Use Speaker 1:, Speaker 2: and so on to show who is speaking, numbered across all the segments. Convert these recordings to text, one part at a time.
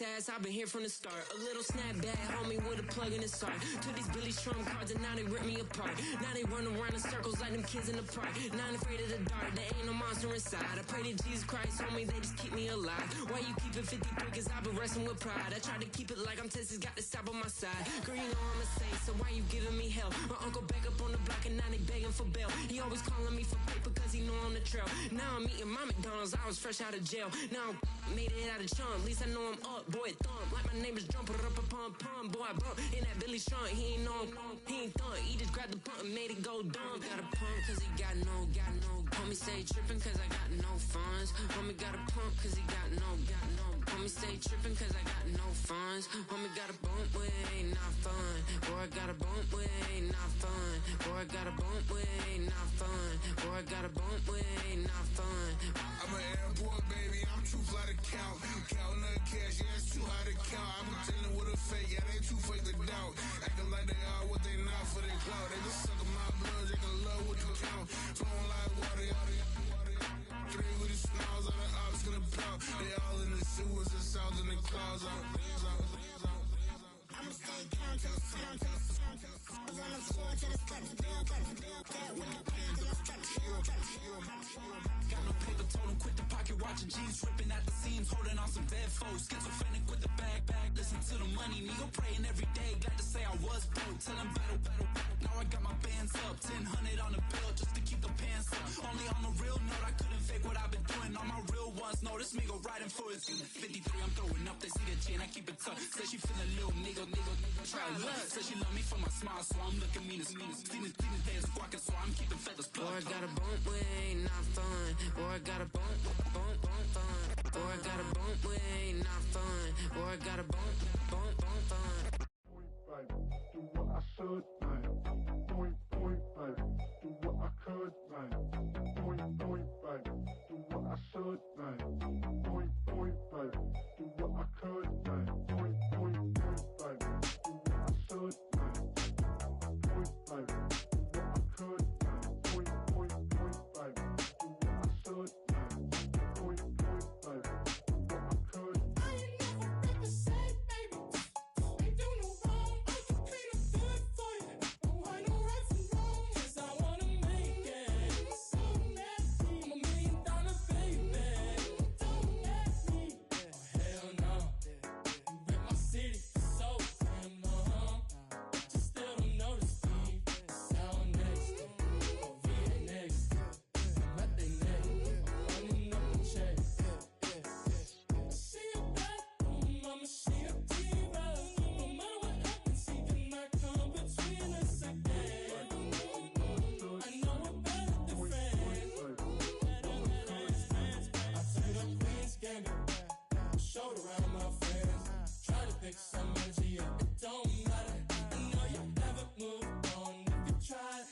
Speaker 1: ass, I've been here from the start. A little snapback, homie, with a plug in his heart. Took these Billy Trump cards and now they rip me apart. Now they run around in circles like them kids in the park. Now I'm afraid of the dark, there ain't no monster inside. I pray to Jesus Christ, homie, they just keep me alive. Why you keep it 53? Cause I've been wrestling with pride. I try to keep it like I'm Texas, got the stop on my side. Girl, you know I'm a saint, so why you giving me hell? My uncle back up on the block and now they begging for bail. He always calling me for paper cause he know I'm the trail. Now I'm eating my McDonald's, I was fresh out of jail. Now I made it out of chump, at least I know I'm up, boy, thump. Like my name is Jump, pum, pum, boy, I bump. In that Billy Strong, he ain't know, he ain't thump. He just grabbed the pump and made it go dumb. Got a pump cause he got no. Homie say trippin' cause I got no funds. Homie got a pump cause he got no. Homie stay trippin' cause I got no funds. Homie got a bump with ain't not fun. Boy, I got a bump with ain't not fun. Boy, I got a bump with ain't not fun. Boy, I got a bump with ain't not fun.
Speaker 2: I'm an airport baby, I'm too fly to count. Counting the cash, yeah, it's too high to count. I'm dealing with a fake, yeah, they too fake to doubt. Acting like they are what they not for their clout. They just suckin' my blood, they can love what you count. Flowing like water, three with the smiles on the ops gonna plow. They all in the sewers, the south in the clouds.
Speaker 3: I'ma stay calm till the sun, on the floor till the steps, that with the pain till the steps.
Speaker 4: Got no paper, told him quit the pocket, watching jeans ripping at the seams, holding on some dead foes. Schizophrenic with the bag, listen to the money, nigga praying every day. Glad to say I was broke, tell him battle. Now I got my bands up, 1000 on the bill just to keep the pants up. Only on the real note, I couldn't fake what I've been doing. All my real ones know this nigga riding for his 53, I'm throwing up, they see the chain, I keep it tough. Said she feeling little nigga, try luck. Said she love me for my smile, so I'm looking mean as Seen his head squawking, so I'm keeping feathers plucked.
Speaker 1: Boy, I got a bump with ain't not fun. Boy, I got a bump fun. Boy, I got a bump with ain't not fun. Boy, I got a bump fun.
Speaker 5: Do what I should, man. Point, baby. Do what I could, man. Point, baby. Do what I should, man. Point, baby. Do what I could, man. Point, baby. Do what I should, man. Point, baby. Do what I could, man. Point, baby. Do what I should, man. Point, baby. Do what I could.
Speaker 6: I ain't never represent, baby. Ain't do no wrong. I can clean up good for you. Oh, I know right from wrong. 'Cause I wanna make it. So nasty. I'm $1 million baby. Don't ask me. Oh, hell no. You rip my city so damn long. But you still don't notice me. Sound next. Oh, VA next. I'm at the neck. I'm running up the check. I see you back. I'ma see a diva. No matter what happens, he cannot come between us again. I know we're better than friends. I played up Queen's Gambit. Showed around my friends. Tried to pick some energy up. It don't matter. I know you never moved on if you tried.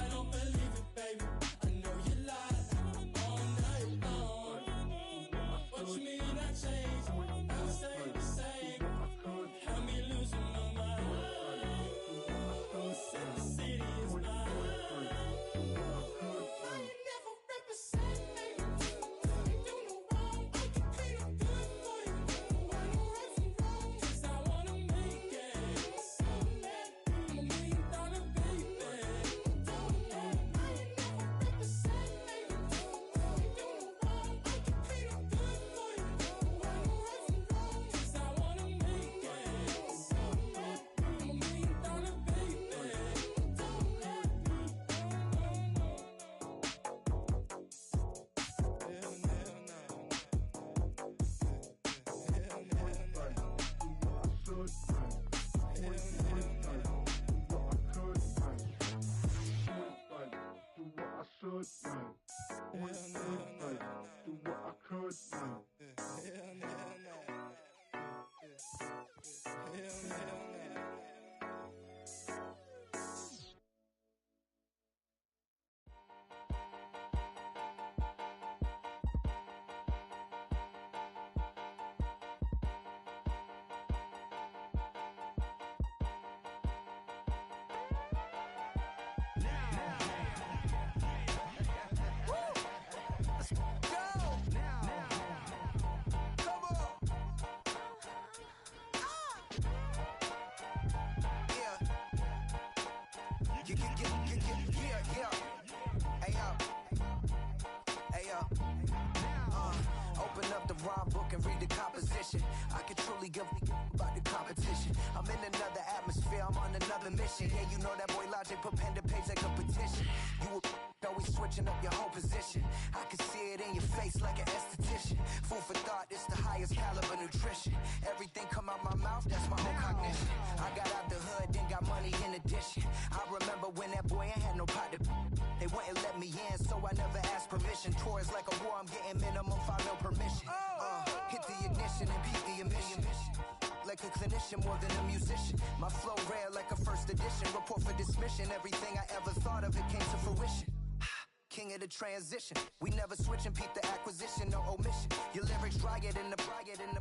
Speaker 6: I don't believe it, baby. I know you lied all night long. What you mean I changed? I stay the same. Had me losing my mind. Said the city is mine. I ain't never represent, baby. Ain't do no wrong. I can clean up good for you. I know right from wrong. 'Cause I wanna
Speaker 7: Open up the rhyme book and read the composition. I can truly give about the competition. I'm in another atmosphere, I'm on another mission. Yeah, you know that boy Logic put pen to page like a petition. You always switching up your whole position. I can see it in your face like an esthetician. Food for thought, it's the highest caliber nutrition. Everything come out my mouth, that's my own cognition. I got out the hood, then got money in addition. I remember when that boy ain't had no pot to. They wouldn't let me in, so I never asked permission. Tours like a war, I'm getting minimum 5 mil permission. Hit the ignition and peak the emission. Like a clinician more than a musician. My flow rare like a first edition. Report for dismission. Everything I ever thought of, it came to fruition. King of the transition. We never switch and peep the acquisition, no omission. Your lyrics dry it in the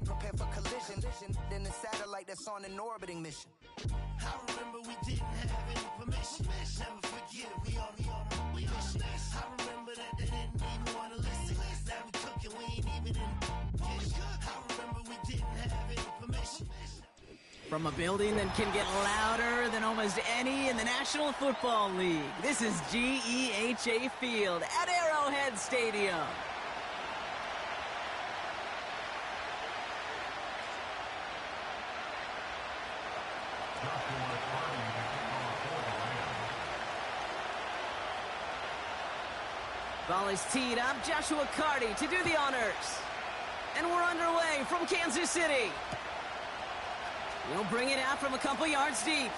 Speaker 7: prepare for collision. Then the satellite that's on an orbiting mission.
Speaker 8: I remember we didn't have any permission. Never forget we on the mission. I remember that they didn't even want to listen. Now we cooking, we ain't even in the kitchen. I remember we didn't have any permission.
Speaker 9: From a building that can get louder than almost any in the National Football League, this is GEHA Field at Arrowhead Stadium. Ball is teed up. Joshua Carty to do the honors. And we're underway from Kansas City. He'll bring it out from a couple yards deep.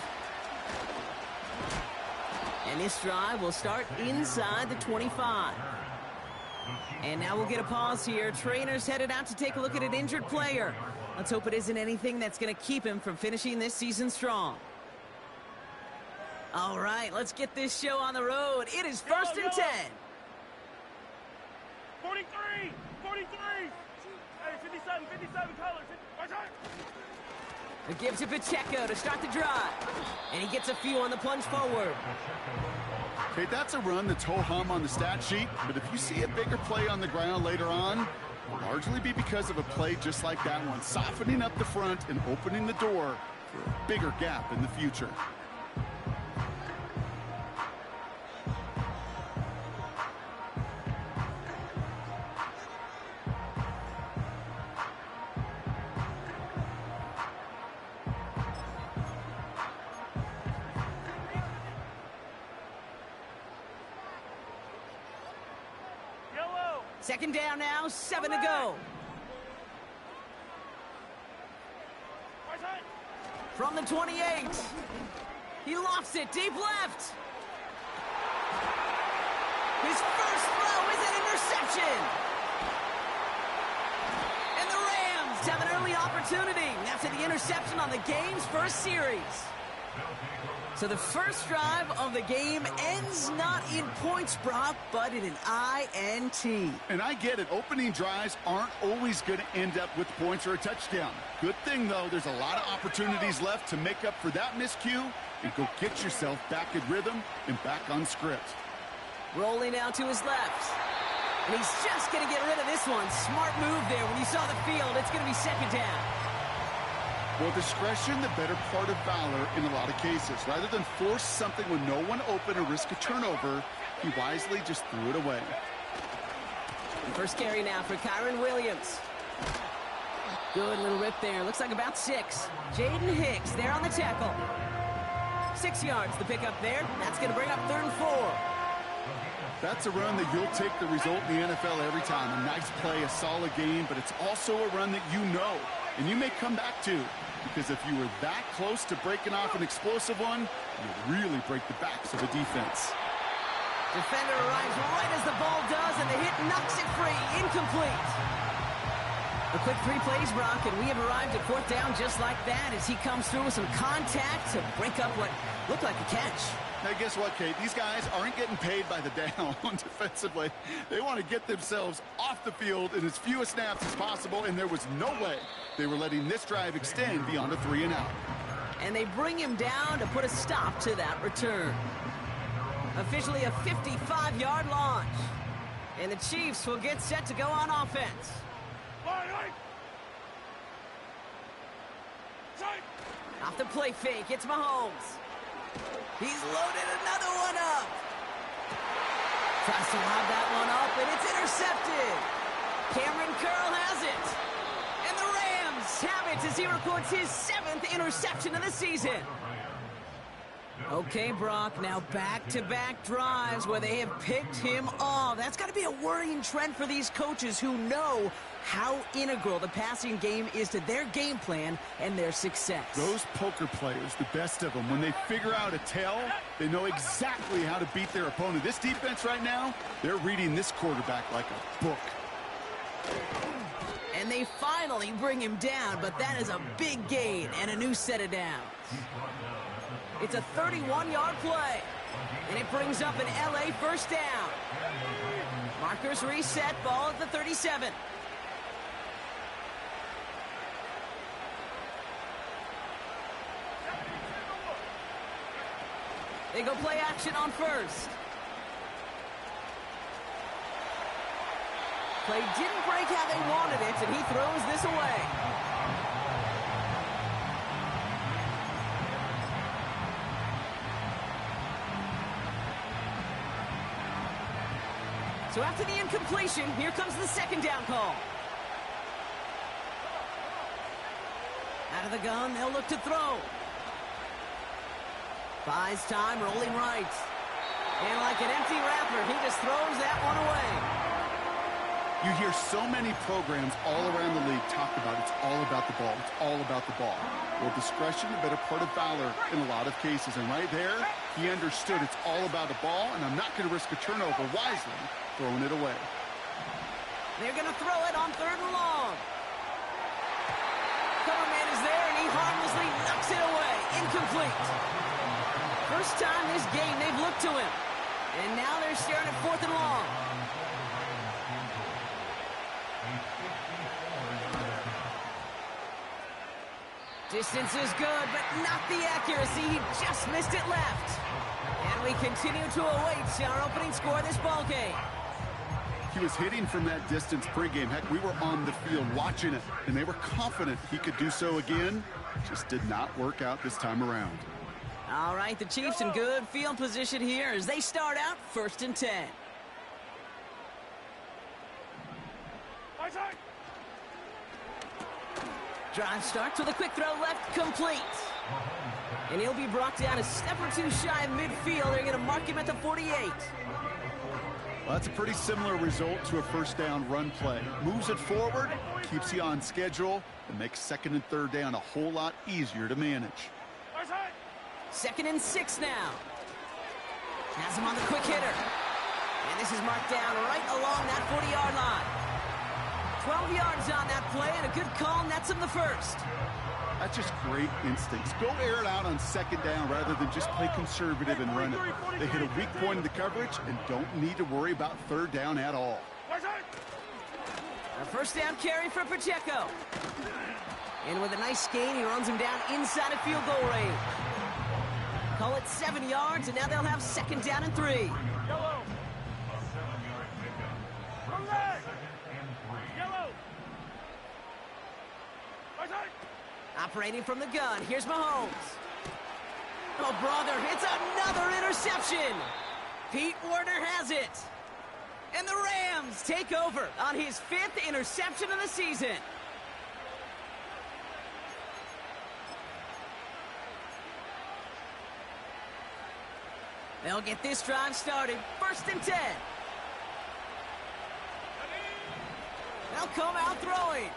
Speaker 9: And this drive will start inside the 25. And now we'll get a pause here. Trainer's headed out to take a look at an injured player. Let's hope it isn't anything that's going to keep him from finishing this season strong. All right, let's get this show on the road. It is 1st and 10.
Speaker 6: 43! 43! Hey, 57 colors. Right side.
Speaker 9: The give to Pacheco to start the drive. And he gets a few on the plunge forward.
Speaker 10: Okay, that's a run that's ho-hum on the stat sheet, but if you see a bigger play on the ground later on, it'll largely be because of a play just like that one, softening up the front and opening the door for a bigger gap in the future.
Speaker 9: Second down now, 7 to go. From the 28. He lofts it deep left. His first throw is an interception. And the Rams have an early opportunity after the interception on the game's first series. So the first drive of the game ends not in points, Brock, but in an INT.
Speaker 10: And I get it. Opening drives aren't always going to end up with points or a touchdown. Good thing, though, there's a lot of opportunities left to make up for that miscue and go get yourself back in rhythm and back on script.
Speaker 9: Rolling out to his left. And he's just going to get rid of this one. Smart move there. When you saw the field, it's going to be second down.
Speaker 10: Well, discretion, the better part of valor in a lot of cases. Rather than force something with no one open or risk a turnover, he wisely just threw it away.
Speaker 9: First carry now for Kyron Williams. Good little rip there. Looks like about 6. Jaden Hicks there on the tackle. 6 yards the pickup there. That's going to bring up 3rd and 4.
Speaker 10: That's a run that you'll take the result in the NFL every time. A nice play, a solid game, but it's also a run that you know and you may come back to, because if you were that close to breaking off an explosive one, you'd really break the backs of a defense.
Speaker 9: Defender arrives right as the ball does, and the hit knocks it free. Incomplete. A quick 3 plays, Brock, and we have arrived at 4th down just like that as he comes through with some contact to break up what looked like a catch.
Speaker 10: Now, guess what, Kate? These guys aren't getting paid by the down defensively. They want to get themselves off the field in as few snaps as possible, and there was no way they were letting this drive extend beyond a 3-and-out.
Speaker 9: And they bring him down to put a stop to that return. Officially a 55-yard launch. And the Chiefs will get set to go on offense. Off the play fake, it's Mahomes. He's loaded another one up. Tries to lob that one up, and it's intercepted. Cameron Curl has it. And the Rams have it as he records his 7th interception of the season. Okay, Brock, now back-to-back drives where they have picked him off. That's got to be a worrying trend for these coaches who know how integral the passing game is to their game plan and their success.
Speaker 10: Those poker players, the best of them, when they figure out a tell, they know exactly how to beat their opponent. This defense right now, they're reading this quarterback like a book.
Speaker 9: And they finally bring him down, but that is a big gain and a new set of downs. It's a 31-yard play, and it brings up an LA first down. Markers reset, ball at the 37. They go play action on first. Play didn't break how they wanted it, and he throws this away. So after the incompletion, here comes the second down call. Out of the gun, they'll look to throw. Buys time, rolling right. And like an empty wrapper, he just throws that one away.
Speaker 10: You hear so many programs all around the league talk about it's all about the ball. It's all about the ball. Well, discretion, a better part of valor in a lot of cases. And right there, he understood it's all about the ball, and I'm not going to risk a turnover wisely, throwing it away.
Speaker 9: They're going to throw it on 3rd and long. Cover man is there, and he harmlessly knocks it away. Incomplete. First time this game they've looked to him. And now they're staring at 4th and long. Distance is good, but not the accuracy. He just missed it left. And we continue to await our opening score of this ball game.
Speaker 10: He was hitting from that distance pregame. Heck, we were on the field watching it, and they were confident he could do so again. Just did not work out this time around.
Speaker 9: All right, the Chiefs in good field position here as they start out 1st and 10. Drive starts with a quick throw left, complete. And he'll be brought down a step or two shy of midfield. They're going to mark him at the 48.
Speaker 10: Well, that's a pretty similar result to a first down run play. Moves it forward, keeps you on schedule, and makes 2nd and 3rd down a whole lot easier to manage.
Speaker 9: 2nd and 6 now. Has him on the quick hitter. And this is marked down right along that 40-yard line. 12 yards on that play, and a good call nets him the first.
Speaker 10: That's just great instincts. Go air it out on 2nd down rather than just play conservative and run it. They hit a weak point in the coverage and don't need to worry about 3rd down at all.
Speaker 9: A first down carry for Pacheco. And with a nice gain, he runs him down inside of field goal range. Call it 7 yards, and now they'll have 2nd down and 3. Operating from the gun, here's Mahomes. Oh, brother, it's another interception. Pete Werner has it. And the Rams take over on his 5th interception of the season. They'll get this drive started. 1st and 10. They'll come out throwing.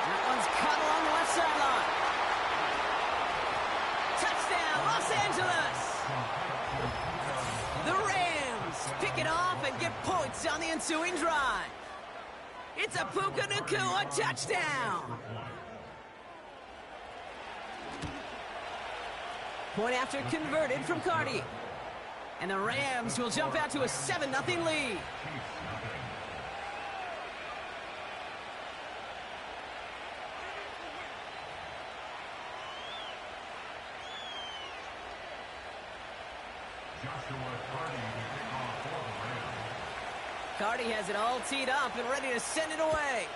Speaker 9: That one's cut along the left sideline. Touchdown, Los Angeles. The Rams pick it off and get points on the ensuing drive. It's a Puka Nacua touchdown. Point after converted from Cardi. And the Rams will jump out to a 7-0 lead. Cardi has it all teed up and ready to send it away.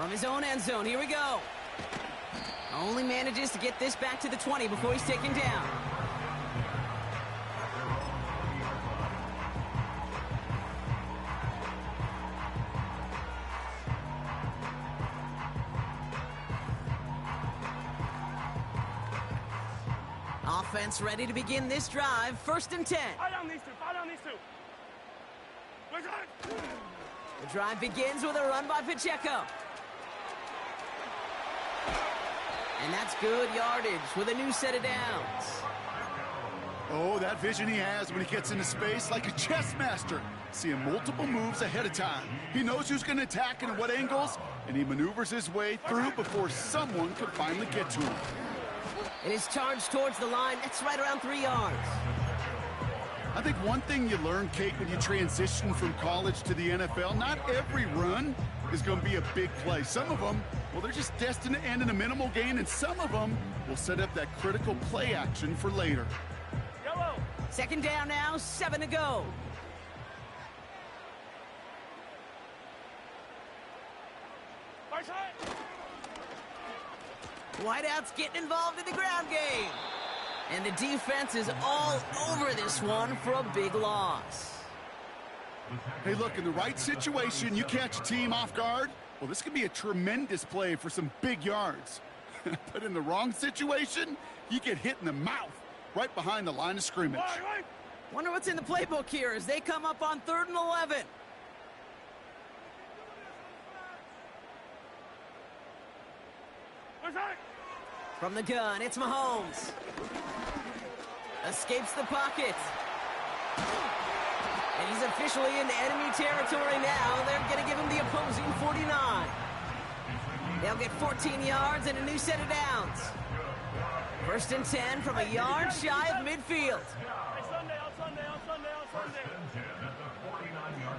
Speaker 9: From his own end zone, here we go. Only manages to get this back to the 20 before he's taken down. Offense ready to begin this drive. 1st and 10.
Speaker 6: Fire down these two. Fire down these two.
Speaker 9: The drive begins with a run by Pacheco. And that's good yardage with a new set of downs.
Speaker 10: Oh, that vision he has when he gets into space, like a chess master. Seeing multiple moves ahead of time. He knows who's going to attack and at what angles, and he maneuvers his way through before someone can finally get to him.
Speaker 9: It is charged towards the line. That's right around 3 yards.
Speaker 10: I think one thing you learn, Kate, when you transition from college to the NFL, not every run is going to be a big play. Some of them, well, they're just destined to end in a minimal gain, and some of them will set up that critical play action for later.
Speaker 6: Yellow.
Speaker 9: 2nd down now, 7 to go.
Speaker 6: Right side.
Speaker 9: Wideouts getting involved in the ground game. And the defense is all over this one for a big loss.
Speaker 10: Hey, look, in the right situation, you catch a team off guard. Well, this could be a tremendous play for some big yards. But in the wrong situation, you get hit in the mouth right behind the line of scrimmage.
Speaker 6: Right.
Speaker 9: Wonder what's in the playbook here as they come up on 3rd and 11.
Speaker 6: Right side.
Speaker 9: From the gun, it's Mahomes. Escapes the pocket. And he's officially into enemy territory now. They're going to give him the opposing 49. They'll get 14 yards and a new set of downs. 1st and 10 from a yard shy of midfield.
Speaker 6: Hey, Sunday.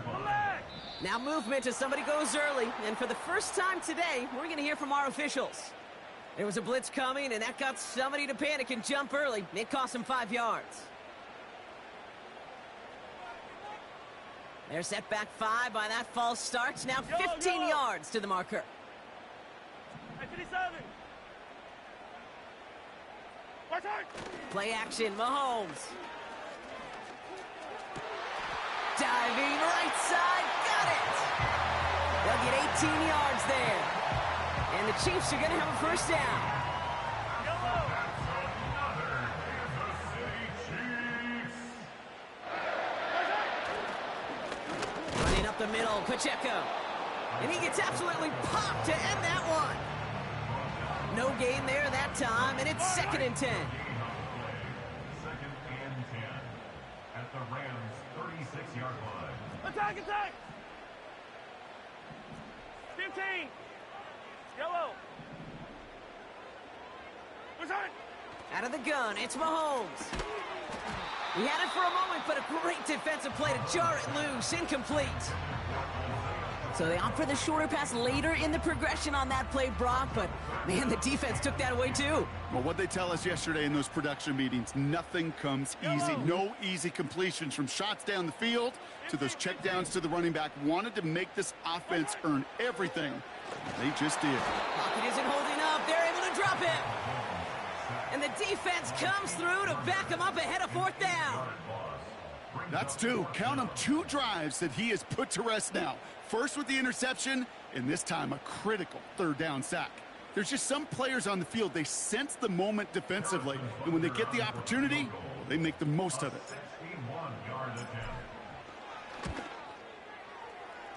Speaker 6: Come back.
Speaker 9: Now movement as somebody goes early. And for the first time today, we're going to hear from our officials. There was a blitz coming, and that got somebody to panic and jump early. It cost him 5 yards. They're set back 5 by that false start. Now 15 yards to the marker.
Speaker 6: Hey, 57. Right side.
Speaker 9: Play action, Mahomes. Diving right side, got it! They'll get 18 yards there. And the Chiefs are going to have a 1st down. Running up the middle, Pacheco. And he gets absolutely popped to end that one. No gain there that time, and it's 2nd and 10.
Speaker 11: 2nd and 10 at the Rams' 36-yard line.
Speaker 6: Attack. 15. Yellow. Right side.
Speaker 9: Out of the gun, it's Mahomes. He had it for a moment, but a great defensive play to jar it loose. Incomplete. So they opt for the shorter pass later in the progression on that play, Brock, but man, the defense took that away too.
Speaker 10: Well, what they tell us yesterday in those production meetings, nothing comes easy. No easy completions from shots down the field to those checkdowns to the running back. Wanted to make this offense earn everything. They just did.
Speaker 9: Pocket isn't holding up. They're able to drop him. And the defense comes through to back him up ahead of 4th down.
Speaker 10: That's 2. Count them 2 drives that he has put to rest now. First with the interception, and this time a critical 3rd down sack. There's just some players on the field, they sense the moment defensively, and when they get the opportunity, well, they make the most of it.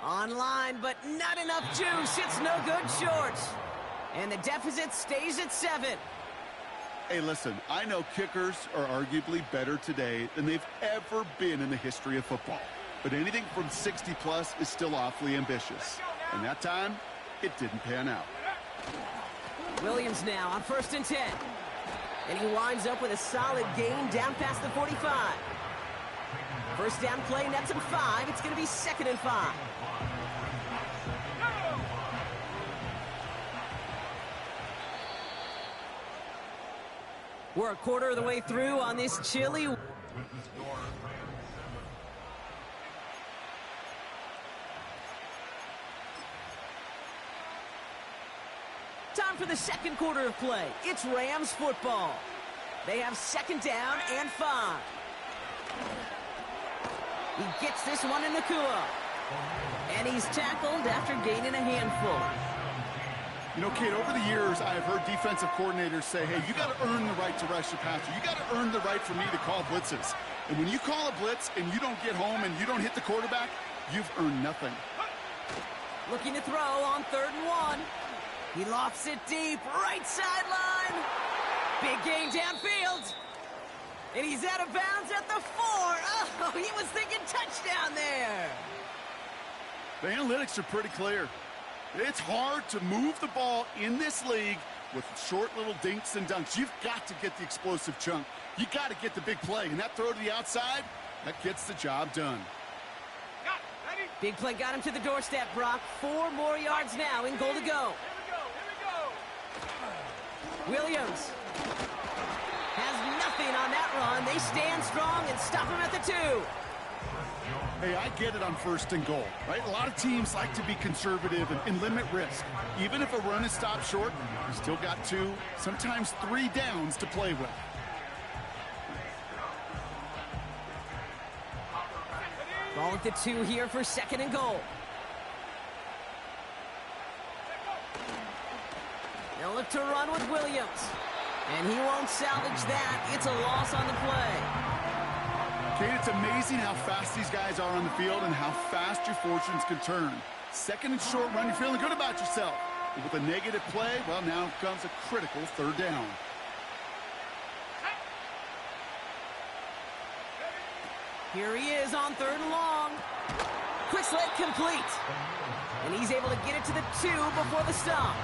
Speaker 9: Online, but not enough juice. It's no good short. And the deficit stays at 7.
Speaker 10: Hey, listen, I know kickers are arguably better today than they've ever been in the history of football. But anything from 60-plus is still awfully ambitious. And that time, it didn't pan out.
Speaker 9: Williams now on 1st and 10. And he winds up with a solid gain down past the 45. 1st down play nets him 5. It's going to be 2nd and 5. We're a quarter of the way through on this chilly. Time for the second quarter of play. It's Rams football. They have second down and 5. He gets this one in Nakua. And he's tackled after gaining a handful.
Speaker 10: You know, Kate, over the years, I have heard defensive coordinators say, hey, you got to earn the right to rush your passer. You got to earn the right for me to call blitzes. And when you call a blitz and you don't get home and you don't hit the quarterback, you've earned nothing.
Speaker 9: Looking to throw on 3rd and 1. He lofts it deep, right sideline. Big gain downfield. And he's out of bounds at the 4. Oh, he was thinking touchdown there.
Speaker 10: The analytics are pretty clear. It's hard to move the ball in this league with short little dinks and dunks. You've got to get the explosive chunk. You got to get the big play. And that throw to the outside, that gets the job done.
Speaker 9: Big play got him to the doorstep, Brock. 4 more yards now in goal to go. Williams has nothing on that run. They stand strong and stop him at the 2.
Speaker 10: Hey, I get it on 1st and goal, right? A lot of teams like to be conservative and limit risk. Even if a run is stopped short, you still got 2, sometimes 3 downs to play with.
Speaker 9: Ball at the 2 here for 2nd and goal. They'll look to run with Williams. And he won't salvage that. It's a loss on the play.
Speaker 10: Kate, it's amazing how fast these guys are on the field and how fast your fortunes can turn. 2nd and short run, you're feeling good about yourself. But with a negative play, well, now comes a critical 3rd down.
Speaker 9: Here he is on 3rd and long. Quick slant complete. And he's able to get it to the 2 before the stop.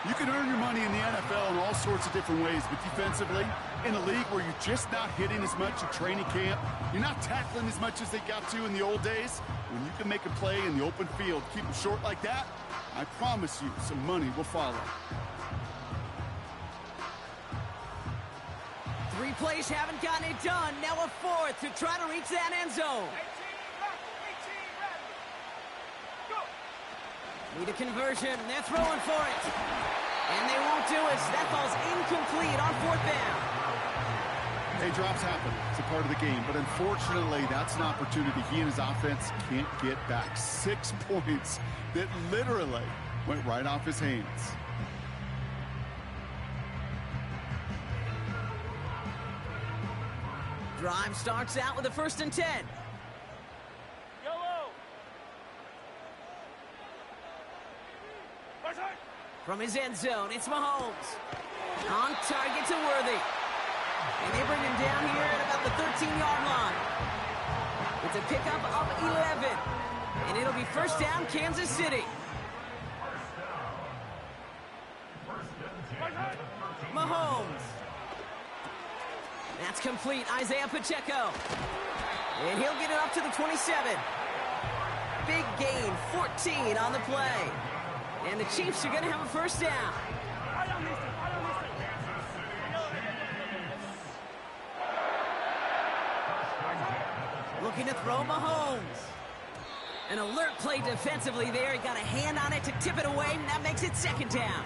Speaker 10: You can earn your money in the NFL in all sorts of different ways, but defensively, in a league where you're just not hitting as much at training camp, you're not tackling as much as they got to in the old days, when you can make a play in the open field, keep them short like that, I promise you some money will follow.
Speaker 9: 3 plays haven't gotten it done. Now a 4th to try to reach that end zone. Need a conversion. They're throwing for it. And they won't do it. That ball's incomplete on 4th down.
Speaker 10: Hey, drops happen. It's a part of the game. But unfortunately, that's an opportunity he and his offense can't get back. 6 points that literally went right off his hands.
Speaker 9: Drive starts out with a 1st and 10. From his end zone, it's Mahomes. On target to Worthy. And they bring him down here at about the 13-yard line. It's a pickup of 11. And it'll be 1st down, Kansas City. Mahomes. That's complete. Isaiah Pacheco. And he'll get it up to the 27. Big gain, 14 on the play. And the Chiefs are going to have a 1st down. Looking to throw Mahomes. An alert play defensively there. He got a hand on it to tip it away, and that makes it 2nd down.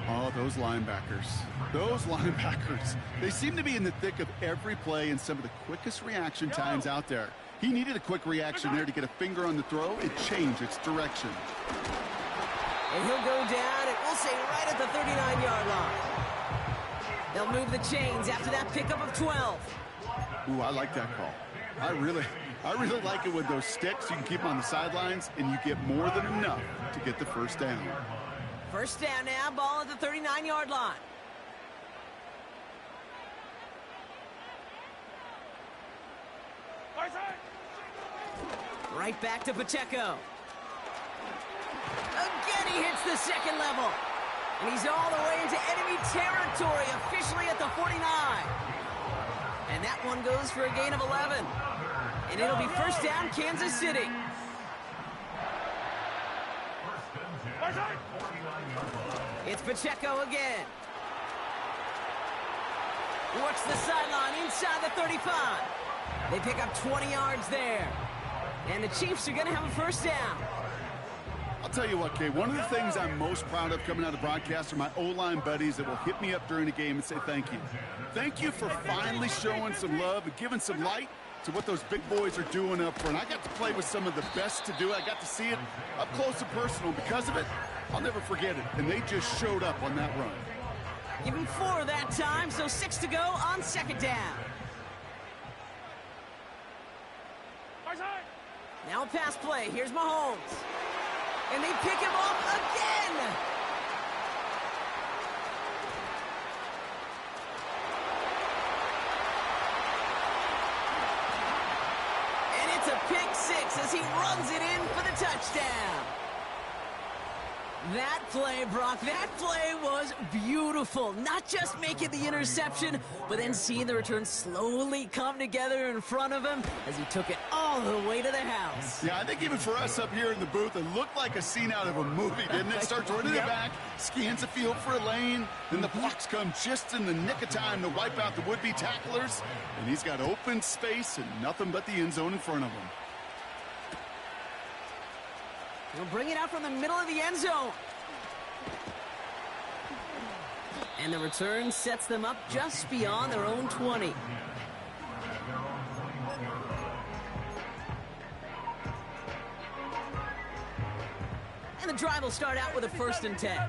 Speaker 10: Oh, those linebackers. Those linebackers. They seem to be in the thick of every play and some of the quickest reaction times out there. He needed a quick reaction there to get a finger on the throw and change its direction.
Speaker 9: And he'll go down, and we'll say right at the 39-yard line. They'll move the chains after that pickup of 12.
Speaker 10: Ooh, I like that call. I really like it with those sticks. You can keep them on the sidelines, and you get more than enough to get the first down.
Speaker 9: First down now, ball at the 39-yard line. Right back to Pacheco. Again, he hits the second level. And he's all the way into enemy territory, officially at the 49. And that one goes for a gain of 11. And it'll be first down, Kansas City. It's Pacheco again. Works the sideline inside the 35. They pick up 20 yards there. And the Chiefs are going to have a first down.
Speaker 10: I'll tell you what, Kay, one of the things I'm most proud of coming out of the broadcast are my O-line buddies that will hit me up during the game and say thank you. Thank you for finally showing some love and giving some light to what those big boys are doing up front. I got to play with some of the best to do it. I got to see it up close and personal. Because of it, I'll never forget it. And they just showed up on that run.
Speaker 9: Give him 4 that time, so 6 to go on second down. Now a pass play. Here's Mahomes. And they pick him off again. And it's a pick 6 as he runs it in for the touchdown. That play, Brock, that play was beautiful. Not just making the interception, but then seeing the return slowly come together in front of him as he took it all the way to the house.
Speaker 10: Yeah, I think even for us up here in the booth, it looked like a scene out of a movie, didn't it? Starts running it back, scans the field for a lane, then the blocks come just in the nick of time to wipe out the would-be tacklers, and he's got open space and nothing but the end zone in front of him.
Speaker 9: He'll bring it out from the middle of the end zone. And the return sets them up just beyond their own 20. And the drive will start out with a 1st and 10.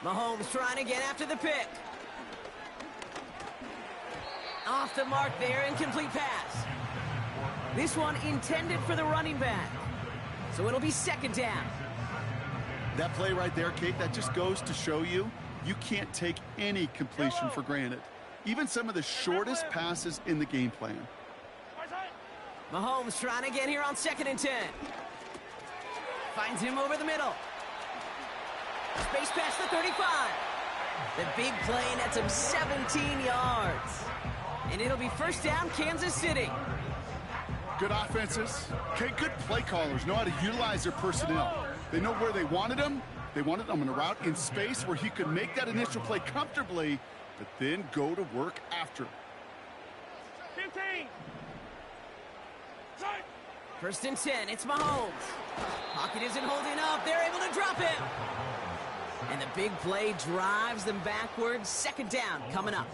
Speaker 9: Mahomes trying to get after the pick. Off the mark there, incomplete pass. This one intended for the running back. So it'll be second down.
Speaker 10: That play right there, Kate, that just goes to show you can't take any completion for granted. Even some of the shortest passes in the game plan.
Speaker 9: Mahomes trying again here on 2nd and 10. Finds him over the middle. Space past the 35. The big play nets him 17 yards. And it'll be first down, Kansas City.
Speaker 10: Good offenses. Okay, good play callers know how to utilize their personnel. They know where they wanted them. They wanted them on a route in space where he could make that initial play comfortably, but then go to work after.
Speaker 6: 15.
Speaker 9: 1st and 10, it's Mahomes. Pocket isn't holding up. They're able to drop him. And the big play drives them backwards. Second down coming up.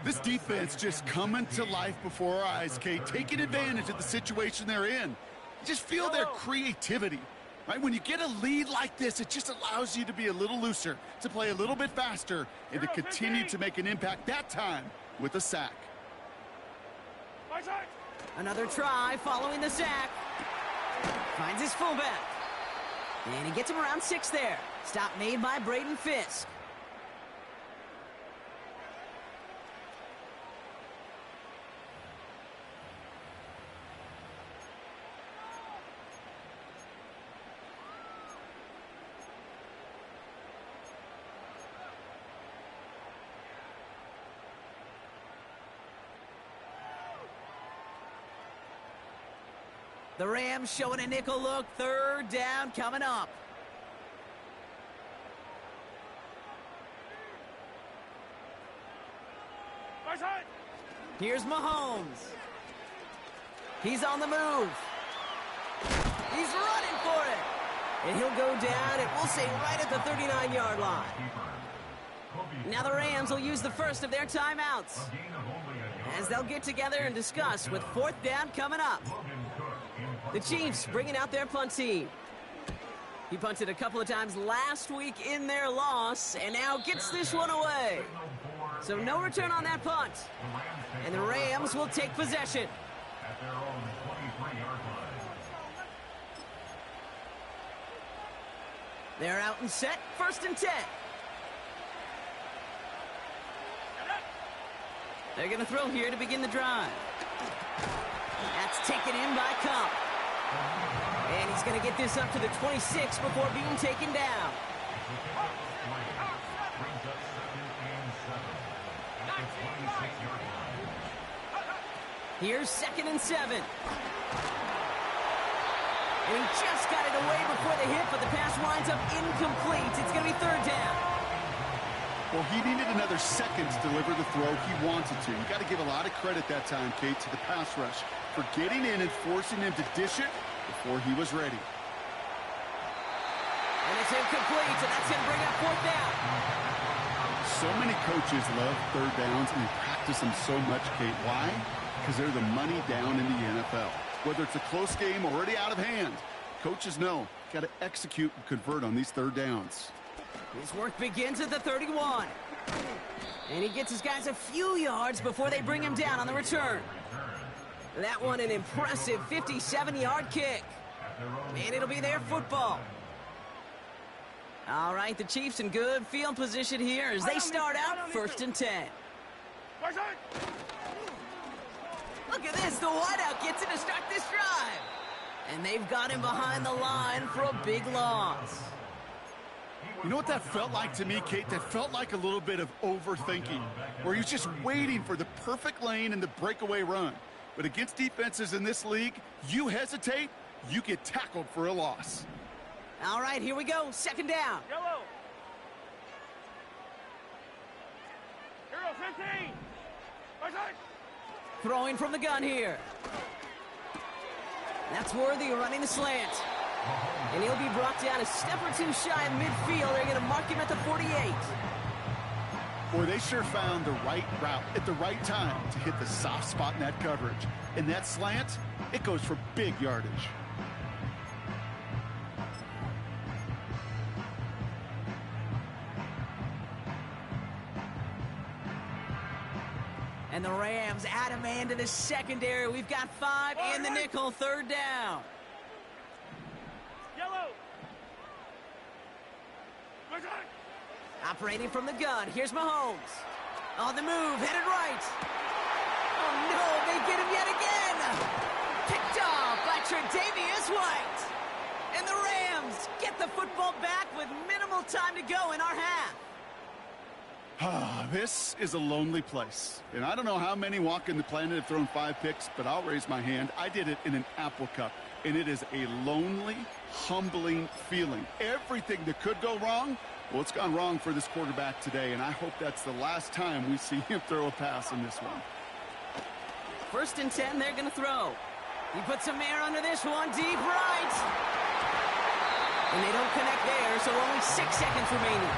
Speaker 10: This defense just coming to life before our eyes, Kate, taking advantage of the situation they're in. Just feel their creativity, right? When you get a lead like this, it just allows you to be a little looser, to play a little bit faster, and to continue to make an impact that time with a sack.
Speaker 9: Another try following the sack. Finds his fullback. And he gets him around 6 there. Stop made by Braden Fisk. The Rams showing a nickel look. 3rd down coming up. Here's Mahomes. He's on the move. He's running for it. And he'll go down, and we'll say right at the 39-yard line. Now the Rams will use the first of their timeouts, as they'll get together and discuss with 4th down coming up. The Chiefs bringing out their punt team. He punted a couple of times last week in their loss, and now gets this one away. So no return on that punt. And the Rams will take possession.
Speaker 11: At their own 23-yard line.
Speaker 9: They're out and set, 1st and 10. They're going to throw here to begin the drive. That's taken in by Cup. And he's going to get this up to the 26 before being taken down. Here's 2nd and 7. And he just got it away before the hit, but the pass winds up incomplete. It's going to be 3rd down.
Speaker 10: Well, he needed another second to deliver the throw he wanted to. You got to give a lot of credit that time, Kate, to the pass rush for getting in and forcing him to dish it before he was ready.
Speaker 9: And it's incomplete, and that's going to bring up 4th down.
Speaker 10: So many coaches love 3rd downs and they practice them so much, Kate. Why? Because they're the money down in the NFL. Whether it's a close game or already out of hand, coaches know got to execute and convert on these 3rd downs.
Speaker 9: His work begins at the 31. And he gets his guys a few yards before they bring him down on the return. That one an impressive 57-yard kick. And it'll be their football. All right, the Chiefs in good field position here as they start out 1st and 10. Look at this, the wideout gets it to start this drive. And they've got him behind the line for a big loss.
Speaker 10: You know what that felt like to me, Kate? That felt like a little bit of overthinking, where he's just waiting for the perfect lane and the breakaway run. But against defenses in this league, you hesitate, you get tackled for a loss.
Speaker 9: All right, here we go, 2nd down.
Speaker 6: Yellow. Hero 15.
Speaker 9: Throwing from the gun here. That's Worthy running the slant. And he'll be brought down a step or two shy of midfield. They're going to mark him at the 48.
Speaker 10: Boy, they sure found the right route at the right time to hit the soft spot in that coverage. And that slant, it goes for big yardage.
Speaker 9: And the Rams add a man to the secondary. We've got 5 in the nickel, 3rd down.
Speaker 6: Yellow.
Speaker 9: Operating from the gun, here's Mahomes. On the move, headed right. Oh no, they get him yet again. Picked off by Tre'Davious White. And the Rams get the football back with minimal time to go in our half.
Speaker 10: This is a lonely place. And I don't know how many walking the planet have thrown 5 picks, but I'll raise my hand. I did it in an Apple Cup. And it is a lonely, humbling feeling. Everything that could go wrong, well, it's gone wrong for this quarterback today. And I hope that's the last time we see him throw a pass in this one.
Speaker 9: 1st and 10, they're going to throw. He puts some air under this one, deep right. And they don't connect there, so only 6 seconds remaining.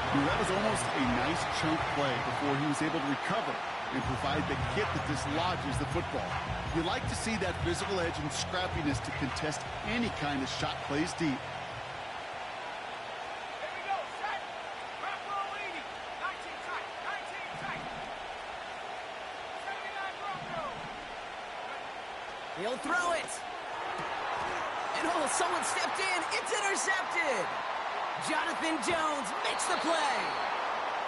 Speaker 10: That was almost a nice chunk play before he was able to recover and provide the hit that dislodges the football. You like to see that physical edge and scrappiness to contest any kind of shot plays deep.
Speaker 6: Here we go, set. Rock roll 80. 19 tight, 19 tight. 79 Bronco.
Speaker 9: He'll throw it. And oh, someone stepped in. It's intercepted. Jonathan Jones makes the play.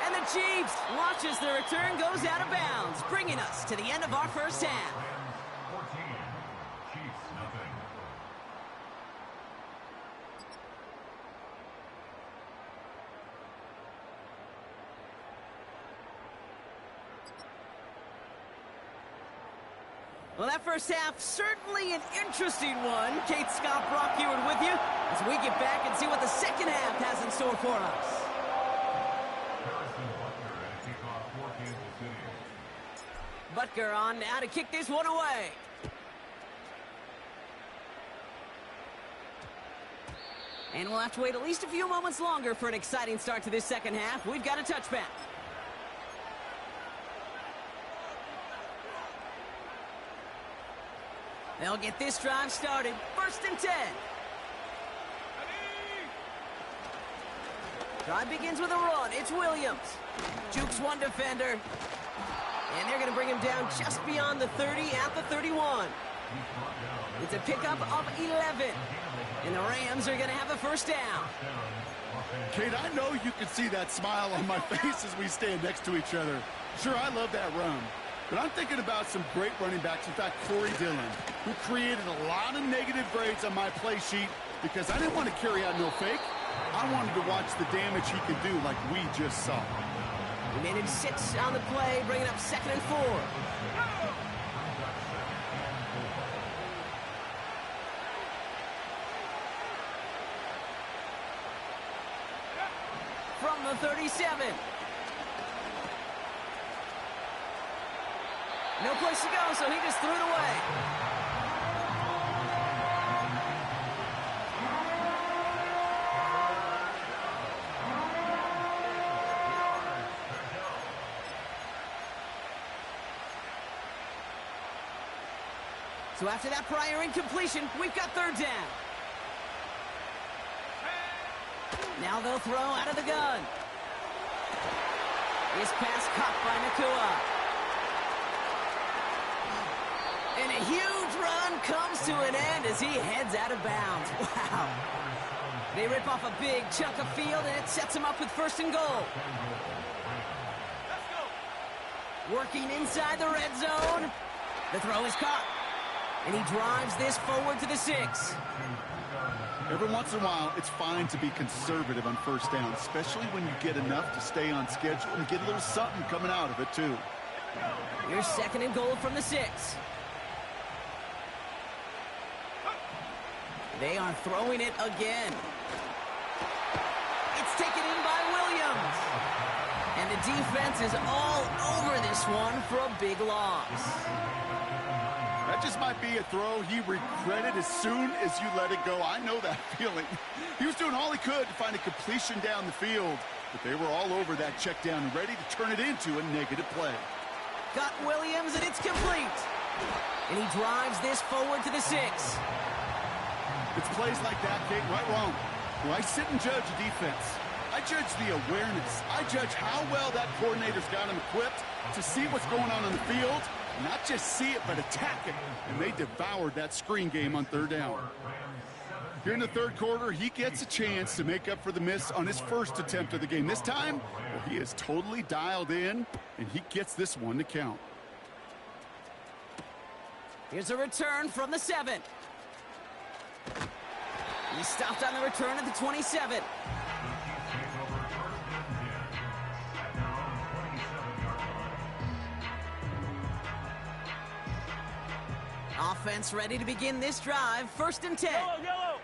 Speaker 9: And the Chiefs watch as the return goes out of bounds, bringing us to the end of our first half.
Speaker 11: 14, Chiefs nothing.
Speaker 9: Well, that first half, certainly an interesting one. Kate Scott, Brock Heward with you as we get back and see what the second half has in store for us.
Speaker 11: Harrison Butker at kickoff for Kansas City.
Speaker 9: Butker on now to kick this one away. And we'll have to wait at least a few moments longer for an exciting start to this second half. We've got a touchback. They'll get this drive started. 1st and 10. Drive begins with a run. It's Williams. Jukes one defender. And they're going to bring him down just beyond the 30 at the 31. It's a pickup of 11. And the Rams are going to have a first down.
Speaker 10: Kate, I know you can see that smile on my face as we stand next to each other. Sure, I love that run. But I'm thinking about some great running backs. In fact, Corey Dillon, who created a lot of negative grades on my play sheet because I didn't want to carry out no fake. I wanted to watch the damage he could do like we just saw.
Speaker 9: We managed 6 on the play, bringing up 2nd and 4. From the 37. No place to go, so he just threw it away. So after that prior incompletion, we've got 3rd down. Now they'll throw out of the gun. This pass caught by Nakua. And a huge run comes to an end as he heads out of bounds. Wow. They rip off a big chunk of field, and it sets him up with 1st and goal. Working inside the red zone. The throw is caught. And he drives this forward to the 6.
Speaker 10: Every once in a while, it's fine to be conservative on 1st down, especially when you get enough to stay on schedule and get a little something coming out of it, too.
Speaker 9: Here's 2nd and goal from the 6. They are throwing it again. It's taken in by Williams. And the defense is all over this one for a big loss.
Speaker 10: That just might be a throw he regretted as soon as you let it go. I know that feeling. He was doing all he could to find a completion down the field, but they were all over that check down and ready to turn it into a negative play.
Speaker 9: Got Williams, and it's complete. And he drives this forward to the 6.
Speaker 10: It's plays like that, Kate, right wrong. When I sit and judge a defense, I judge the awareness. I judge how well that coordinator's got him equipped to see what's going on the field. Not just see it, but attack it. And they devoured that screen game on 3rd down. Here in the 3rd quarter, he gets a chance to make up for the miss on his 1st attempt of the game. This time, well, he is totally dialed in, and he gets this one to count.
Speaker 9: Here's a return from the 7. He stopped on the return at the 27. Offense ready to begin this drive. 1st and 10.
Speaker 6: Yellow.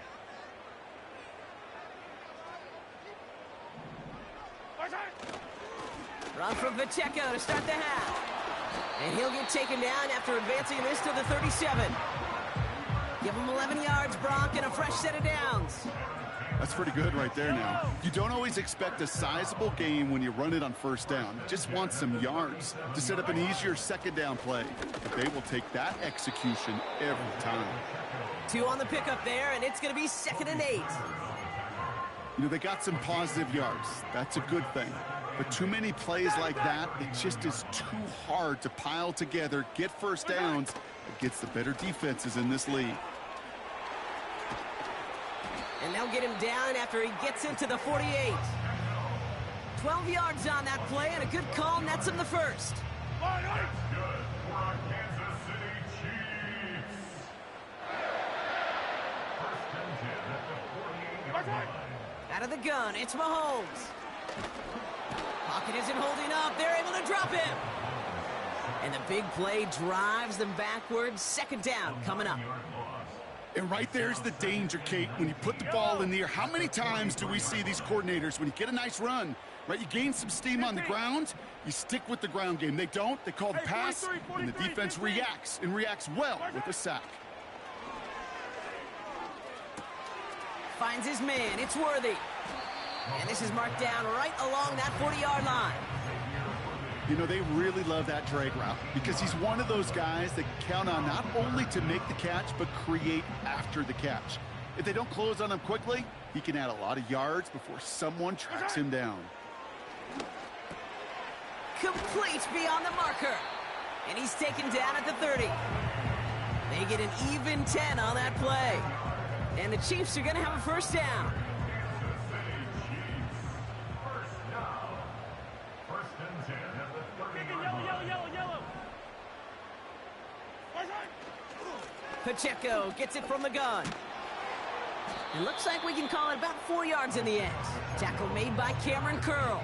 Speaker 9: Run from Pacheco to start the half. And he'll get taken down after advancing this to the 37. Give him 11 yards, Brock, and a fresh set of downs.
Speaker 10: That's pretty good right there now. You don't always expect a sizable gain when you run it on 1st down. You just want some yards to set up an easier 2nd down play. But they will take that execution every time.
Speaker 9: 2 on the pickup there, and it's going to be 2nd and 8.
Speaker 10: You know, they got some positive yards. That's a good thing. But too many plays like that, it just is too hard to pile together, get 1st downs against the better defenses in this league.
Speaker 9: And they'll get him down after he gets into the 48. 12 yards on that play, and a good call nets him the 1st.
Speaker 11: Good for our Kansas City Chiefs. 1st and 10 at the 48-yard line.
Speaker 9: Out of the gun, it's Mahomes. Pocket isn't holding up. They're able to drop him. And the big play drives them backwards. 2nd down coming up.
Speaker 10: And right there's the danger, Kate, when you put the ball in the air. How many times do we see these coordinators, when you get a nice run, right, you gain some steam on the ground, you stick with the ground game. They don't. They call the pass, and the defense reacts, and reacts well with a sack.
Speaker 9: Finds his man. It's Worthy. And this is marked down right along that 40-yard line.
Speaker 10: You know, they really love that drag route because he's one of those guys that count on not only to make the catch, but create after the catch. If they don't close on him quickly, he can add a lot of yards before someone tracks him down.
Speaker 9: Complete beyond the marker. And he's taken down at the 30. They get an even 10 on that play. And the Chiefs are going to have a first down. Pacheco gets it from the gun. It looks like we can call it about 4 yards in the end. Tackle made by Cameron Curl.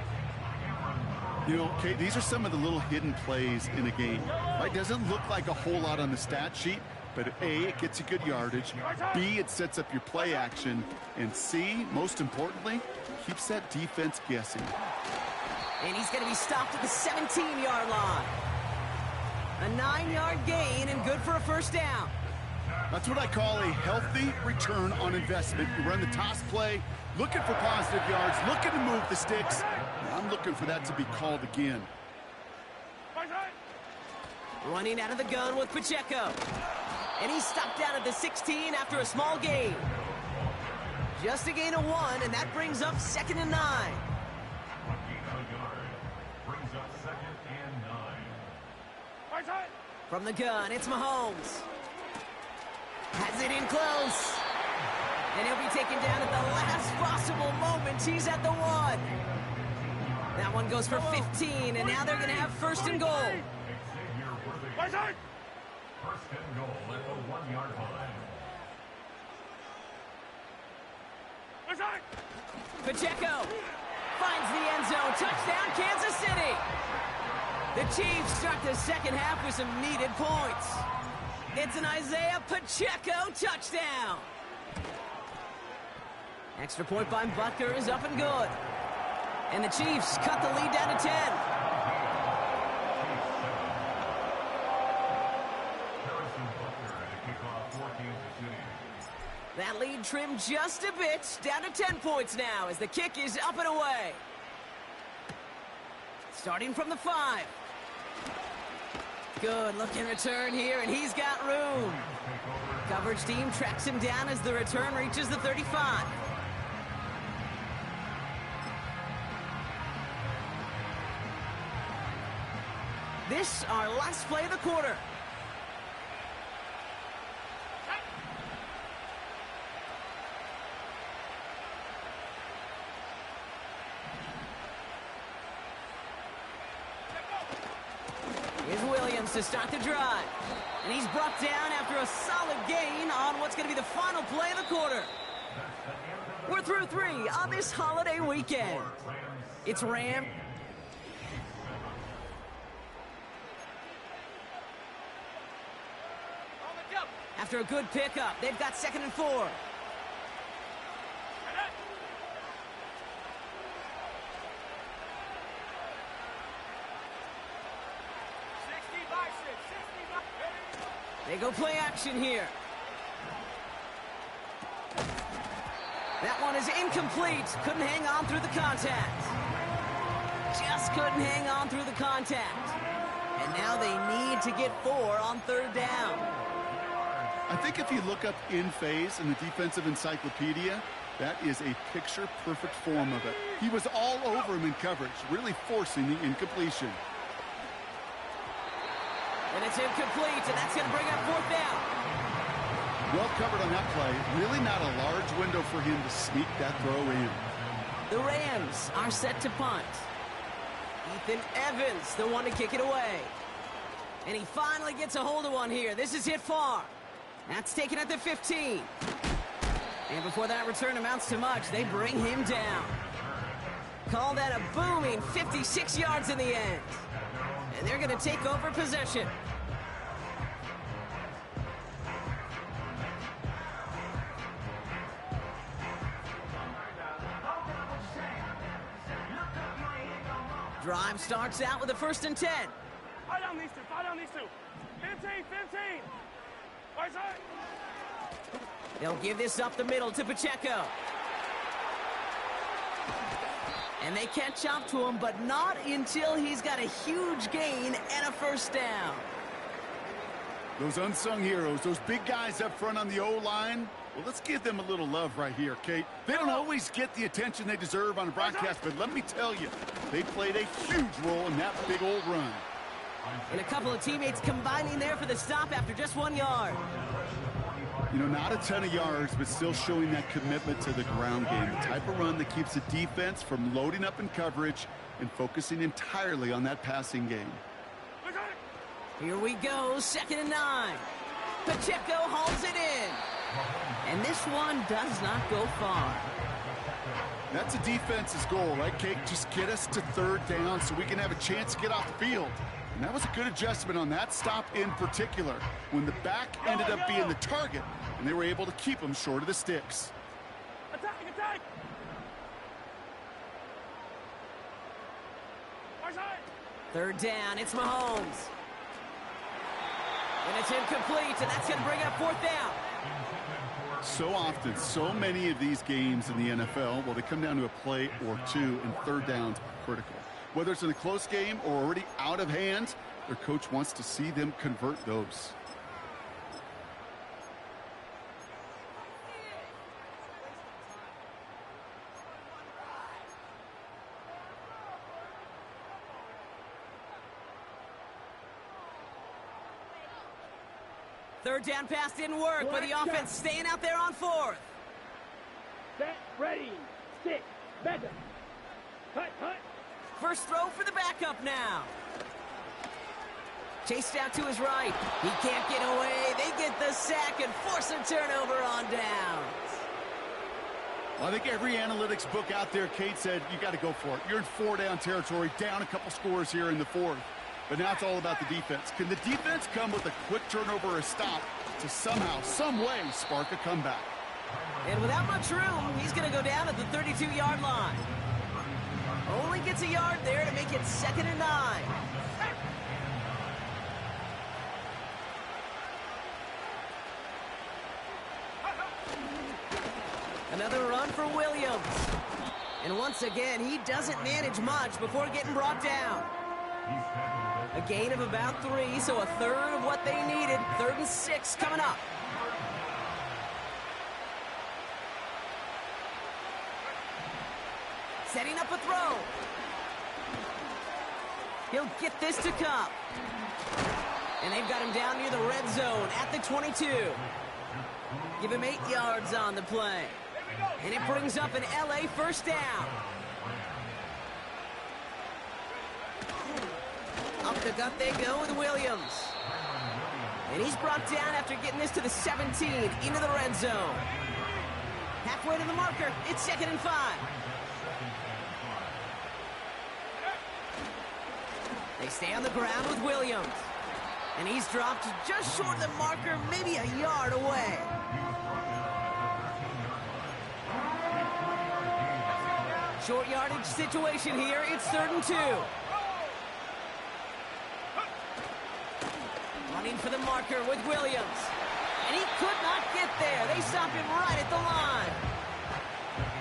Speaker 10: You know, Kate, these are some of the little hidden plays in a game. Right? Doesn't look like a whole lot on the stat sheet, but A, it gets you good yardage. B, it sets up your play action. And C, most importantly, keeps that defense guessing.
Speaker 9: And he's going to be stopped at the 17-yard line. A 9-yard gain and good for a first down.
Speaker 10: That's what I call a healthy return on investment. You run the toss play, looking for positive yards, looking to move the sticks. I'm looking for that to be called again.
Speaker 9: Running out of the gun with Pacheco. And he's stopped down at the 16 after a small gain. Just a gain of 1, and that brings up 2nd and 9.
Speaker 11: Brings up 2nd and 9.
Speaker 9: From the gun, it's Mahomes. Has it in close. And he'll be taken down at the last possible moment. He's at the 1. That one goes for 15, and now they're going to have first and goal.
Speaker 11: First and goal at the 1-yard line.
Speaker 9: Pacheco finds the end zone. Touchdown, Kansas City. The Chiefs start the second half with some needed points. It's an Isaiah Pacheco touchdown. Extra point by Butker is up and good. And the Chiefs cut the lead down to 10. That lead trimmed just a bit, down to 10 points now as the kick is up and away. Starting from the 5. Good looking return here, and he's got room. Coverage team tracks him down as the return reaches the 35. This our last play of the quarter. Here's Williams to start the drive. And he's brought down after a solid gain on what's going to be the final play of the quarter. We're through 3 on this holiday weekend. It's Ram. After a good pickup, they've got 2nd and 4. They go play action here. That one is incomplete. Couldn't hang on through the contact. Just couldn't hang on through the contact. And now they need to get 4 on 3rd down.
Speaker 10: I think if you look up in phase in the defensive encyclopedia, that is a picture-perfect form of it. He was all over him in coverage, really forcing the incompletion.
Speaker 9: And it's incomplete, and that's going to bring up 4th down.
Speaker 10: Well covered on that play. Really not a large window for him to sneak that throw in.
Speaker 9: The Rams are set to punt. Ethan Evans, the one to kick it away. And he finally gets a hold of one here. This is hit far. That's taken at the 15. And before that return amounts to much, they bring him down. Call that a booming 56 yards in the end. And they're going to take over possession. Drive starts out with a 1st and 10.
Speaker 6: Fire down these two. 15. Right side.
Speaker 9: They'll give this up the middle to Pacheco. And they catch up to him, but not until he's got a huge gain and a 1st down.
Speaker 10: Those unsung heroes, those big guys up front on the O-line, Well, let's give them a little love right here, Kate. They don't always get the attention they deserve on a broadcast, but let me tell you, they played a huge role in that big old run.
Speaker 9: And a couple of teammates combining there for the stop after just 1 yard.
Speaker 10: You know, not a ton of yards, but still showing that commitment to the ground game. The type of run that keeps the defense from loading up in coverage and focusing entirely on that passing game.
Speaker 9: Here we go, 2nd and 9. Pacheco hauls it in. And this one does not go far.
Speaker 10: That's a defense's goal, right, Kate? Just get us to 3rd down so we can have a chance to get off the field. And that was a good adjustment on that stop in particular, when the back ended up being the target, and they were able to keep him short of the sticks.
Speaker 6: Attack! Attack!
Speaker 9: 3rd down, it's Mahomes. And it's incomplete, and that's going to bring up 4th down.
Speaker 10: So often, so many of these games in the NFL, well, they come down to a play or two, and 3rd downs are critical. Whether it's in a close game or already out of hand, their coach wants to see them convert those.
Speaker 9: Third down pass didn't work, but the offense staying out there on 4th.
Speaker 6: Set, ready, stick, better. Cut, cut.
Speaker 9: First throw for the backup now. Chased out to his right. He can't get away. They get the sack and force a turnover on downs.
Speaker 10: Well, I think every analytics book out there, Kate, said you got to go for it. You're in 4-down territory, down a couple scores here in the 4th. But now it's all about the defense. Can the defense come with a quick turnover or a stop to somehow, some way, spark a comeback?
Speaker 9: And without much room, he's going to go down at the 32-yard line. Only gets a yard there to make it 2nd and 9. Another run for Williams. And once again, he doesn't manage much before getting brought down. A gain of about 3, so a third of what they needed. 3rd and 6 coming up. Setting up a throw. He'll get this to Cup. And they've got him down near the red zone at the 22. Give him 8 yards on the play. And it brings up an LA first down. Up the gut they go with Williams. And he's brought down after getting this to the 17 into the red zone. Halfway to the marker, it's 2nd and 5. They stay on the ground with Williams. And he's dropped just short of the marker, maybe a yard away. Short yardage situation here. It's 3rd and 2. Running for the marker with Williams. And he could not get there. They stop him right at the line.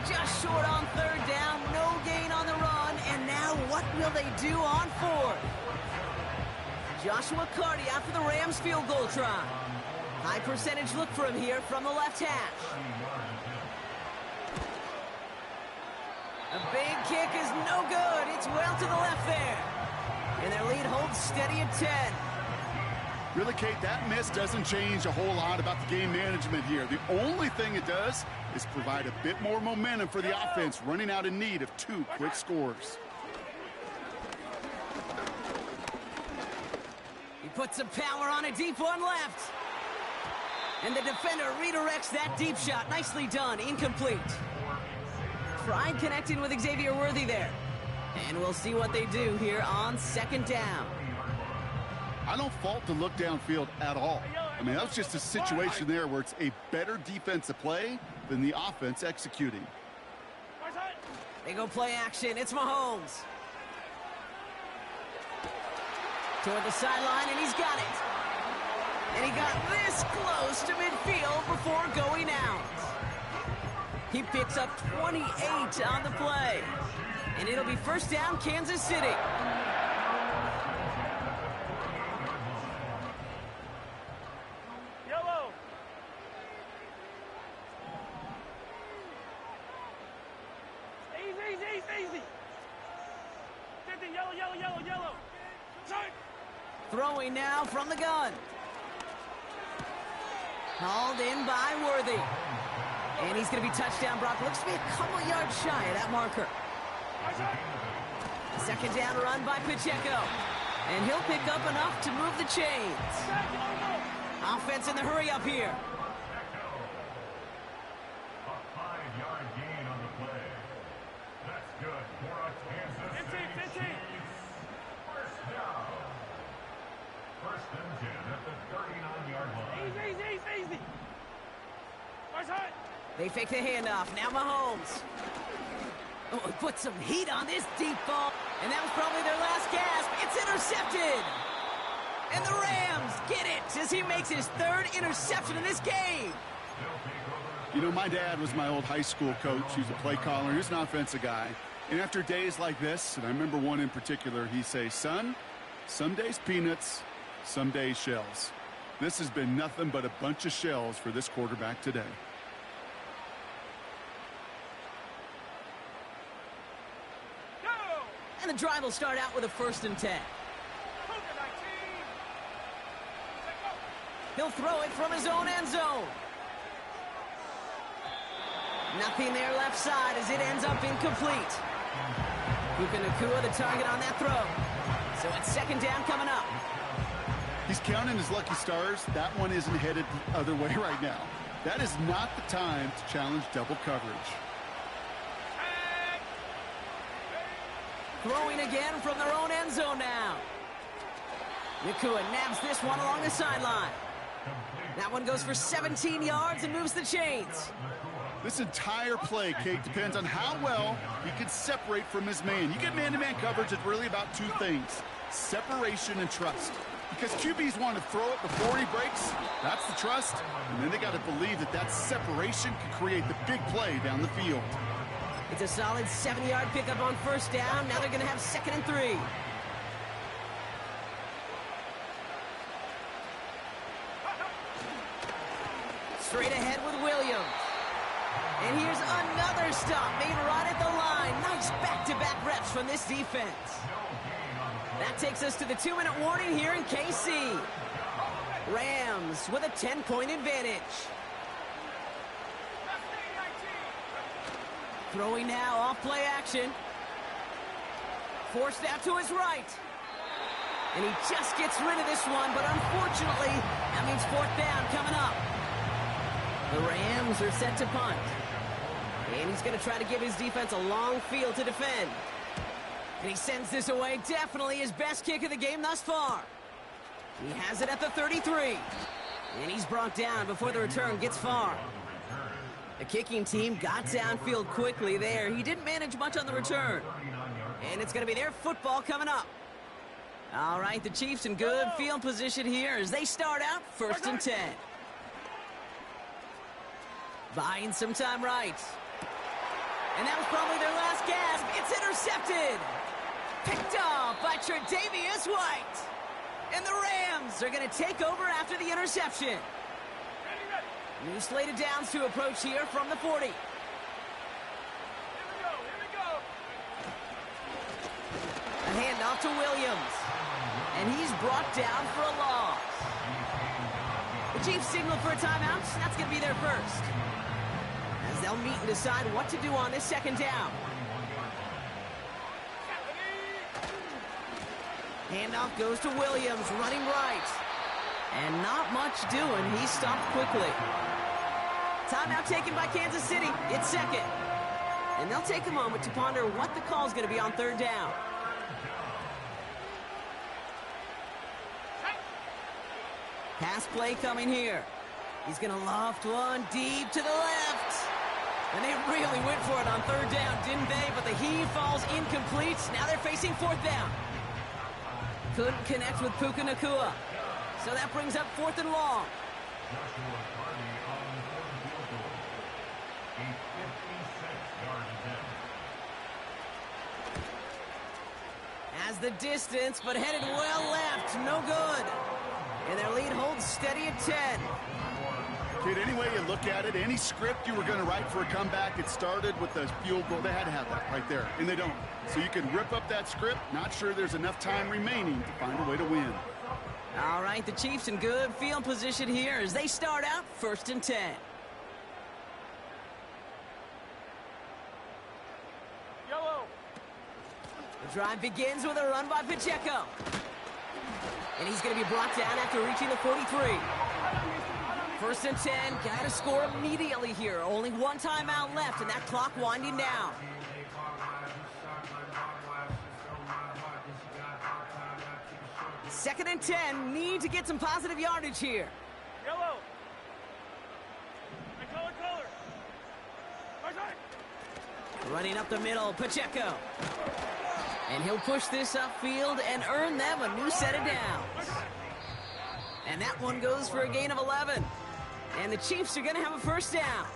Speaker 9: Just short on 3rd down. No gain on the run. And now what will they do on 4th? Joshua Carty out for the Rams field goal try. High percentage look for him here from the left hash. A big kick is no good. It's well to the left there. And their lead holds steady at 10.
Speaker 10: Really, Kate, that miss doesn't change a whole lot about the game management here. The only thing it does is provide a bit more momentum for the offense running out in need of 2 quick scores.
Speaker 9: He puts some power on a deep one left. And the defender redirects that deep shot. Nicely done. Incomplete. Tried connecting with Xavier Worthy there. And we'll see what they do here on 2nd down.
Speaker 10: I don't fault the look downfield at all. I mean, that was just a situation there where it's a better defensive play than the offense executing.
Speaker 9: They go play action. It's Mahomes. Toward the sideline, and he's got it. And he got this close to midfield before going out. He picks up 28 on the play. And it'll be 1st down, Kansas City. Throwing now from the gun. Hauled in by Worthy. And he's going to be touchdown. Brock looks to be a couple yards shy of that marker. Second down run by Pacheco. And he'll pick up enough to move the chains. Offense in the hurry up here.
Speaker 11: A 5-yard gain on the play. That's good for a Kansas City Chiefs. First down. First and 10 at the 39-yard line.
Speaker 6: Easy. Where's Hunt?
Speaker 9: They fake the handoff. Now Mahomes. Oh, put some heat on this deep ball. And that was probably their last gasp. It's intercepted. And the Rams get it as he makes his third interception in this game.
Speaker 10: You know, my dad was my old high school coach. He was a play caller. He was an offensive guy. And after days like this, and I remember one in particular, he'd say, son, some days peanuts, some days shells. This has been nothing but a bunch of shells for this quarterback today.
Speaker 9: And the drive will start out with a 1st and 10. He'll throw it from his own end zone. Nothing there left side as it ends up incomplete. Nakua the target on that throw. So it's 2nd down coming up.
Speaker 10: He's counting his lucky stars. That one isn't headed the other way right now. That is not the time to challenge double coverage.
Speaker 9: Throwing again from their own end zone now. Nakua nabs this one along the sideline. That one goes for 17 yards and moves the chains.
Speaker 10: This entire play, Kate, depends on how well he can separate from his man. You get man-to-man coverage, it's really about two things: separation and trust. Because QBs want to throw it before he breaks. That's the trust. And then they got to believe that that separation can create the big play down the field.
Speaker 9: It's a solid 7-yard pickup on 1st down. Now they're going to have 2nd and 3. Straight ahead with Williams. And here's another stop made right at the line. Nice back-to-back reps from this defense. That takes us to the 2-minute warning here in KC. Rams with a 10-point advantage. Throwing now off play action. Forced out to his right. And he just gets rid of this one, but unfortunately, that means 4th down coming up. The Rams are set to punt. And he's going to try to give his defense a long field to defend. And he sends this away, definitely his best kick of the game thus far. He has it at the 33. And he's brought down before the return gets far. The kicking team got downfield quickly there. He didn't manage much on the return. And it's going to be their football coming up. All right, the Chiefs in good field position here as they start out 1st and 10. Buying some time right. And that was probably their last gasp. It's intercepted. Picked off by Tre'Davious White. And the Rams are going to take over after the interception. New slate of downs to approach here from the 40.
Speaker 6: Here we go.
Speaker 9: A handoff to Williams. And he's brought down for a loss. The Chiefs signal for a timeout. That's going to be their first. As they'll meet and decide what to do on this 2nd down. Handoff goes to Williams, running right. And not much doing. He stopped quickly. Timeout taken by Kansas City. It's 2nd. And they'll take a moment to ponder what the call is going to be on 3rd down. Pass play coming here. He's going to loft one deep to the left. And they really went for it on 3rd down, didn't they? But the heave falls incomplete. Now they're facing 4th down. Couldn't connect with Nakua. So that brings up 4th and long. Has the distance, but headed well left. No good. And their lead holds steady at 10.
Speaker 10: Kid, any way you look at it, any script you were going to write for a comeback, it started with the field goal. They had to have that right there, and they don't. So you can rip up that script. Not sure there's enough time remaining to find a way to win.
Speaker 9: All right, the Chiefs in good field position here as they start out 1st and 10.
Speaker 6: Yellow.
Speaker 9: The drive begins with a run by Pacheco. And he's going to be brought down after reaching the 43. 1st and 10, got to score immediately here. Only one timeout left, and that clock winding down. Second and 10, need to get some positive yardage here.
Speaker 6: Yellow. And color.
Speaker 9: Running up the middle, Pacheco. And he'll push this upfield and earn them a new set of downs. And that one goes for a gain of 11. And the Chiefs are going to have a 1st down.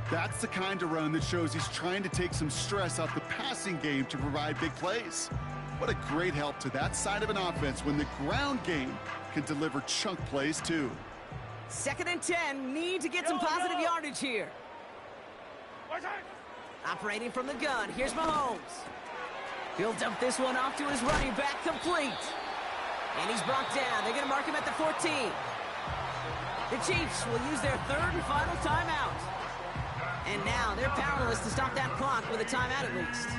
Speaker 10: That's the kind of run that shows he's trying to take some stress off the passing game to provide big plays. What a great help to that side of an offense when the ground game can deliver chunk plays too.
Speaker 9: 2nd and 10, need to get some positive yardage here. Operating from the gun, here's Mahomes. He'll dump this one off to his running back, complete. And he's brought down. They're going to mark him at the 14. The Chiefs will use their 3rd and final timeout. And now they're powerless to stop that clock with a timeout at least.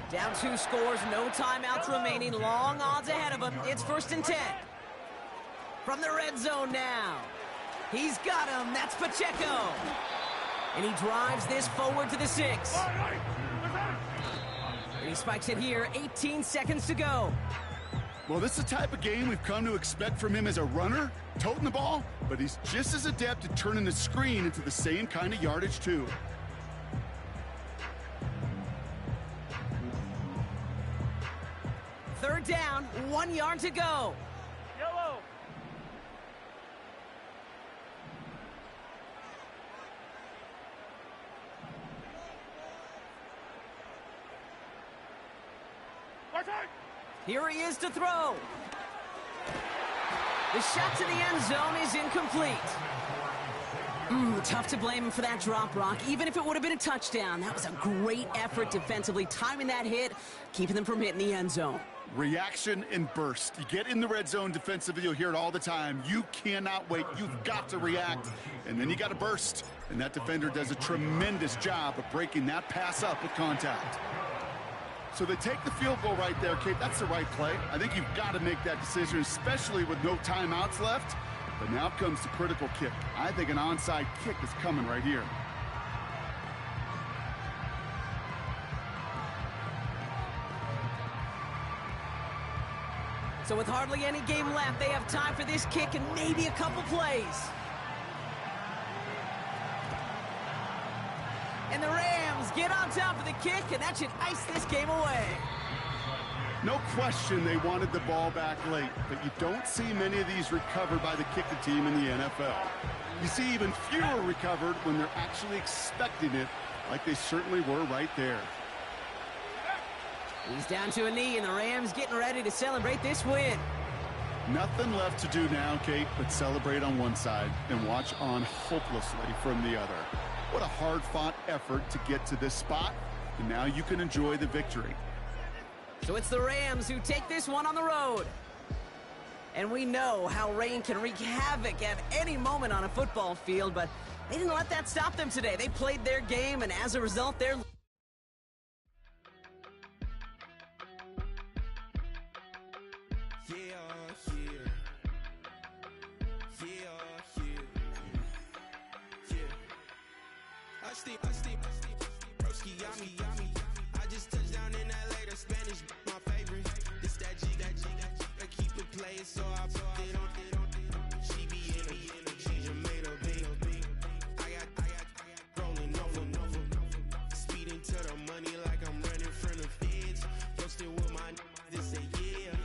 Speaker 9: Down 2 scores, no timeouts remaining. Long odds ahead of them. It's 1st and 10. From the red zone now. He's got him. That's Pacheco. And he drives this forward to the 6. And he spikes it here. 18 seconds to go.
Speaker 10: Well, this is the type of game we've come to expect from him as a runner, toting the ball, but he's just as adept at turning the screen into the same kind of yardage too.
Speaker 9: Third down, 1 yard to go.
Speaker 6: Yellow.
Speaker 9: Here he is to throw. The shot to the end zone is incomplete. Tough to blame him for that drop, Rock. Even if it would have been a touchdown, that was a great effort defensively, timing that hit, keeping them from hitting the end zone.
Speaker 10: Reaction and burst. You get in the red zone defensively, you'll hear it all the time. You cannot wait. You've got to react, and then you got to burst. And that defender does a tremendous job of breaking that pass up with contact. So they take the field goal right there, Kate. That's the right play. I think you've got to make that decision, especially with no timeouts left. But now comes the critical kick. I think an onside kick is coming right here.
Speaker 9: So with hardly any game left, they have time for this kick and maybe a couple plays. And the Rams get on top of the kick, and that should ice this game away.
Speaker 10: No question they wanted the ball back late, but you don't see many of these recovered by the kicking team in the NFL. You see even fewer recovered when they're actually expecting it, like they certainly were right there.
Speaker 9: He's down to a knee, and the Rams getting ready to celebrate this win.
Speaker 10: Nothing left to do now, Kate, but celebrate on one side and watch on hopelessly from the other. What a hard-fought effort to get to this spot, and now you can enjoy the victory.
Speaker 9: So it's the Rams who take this one on the road. And we know how rain can wreak havoc at any moment on a football field, but they didn't let that stop them today. They played their game, and as a result, they're...
Speaker 12: I just touched down in LA, the Spanish, my favorite. This that G, I keep it playing, so I put it on. She be in the she just made a big. I got rolling over. Speeding to the money like I'm running from the feds. Posted with my they say yeah.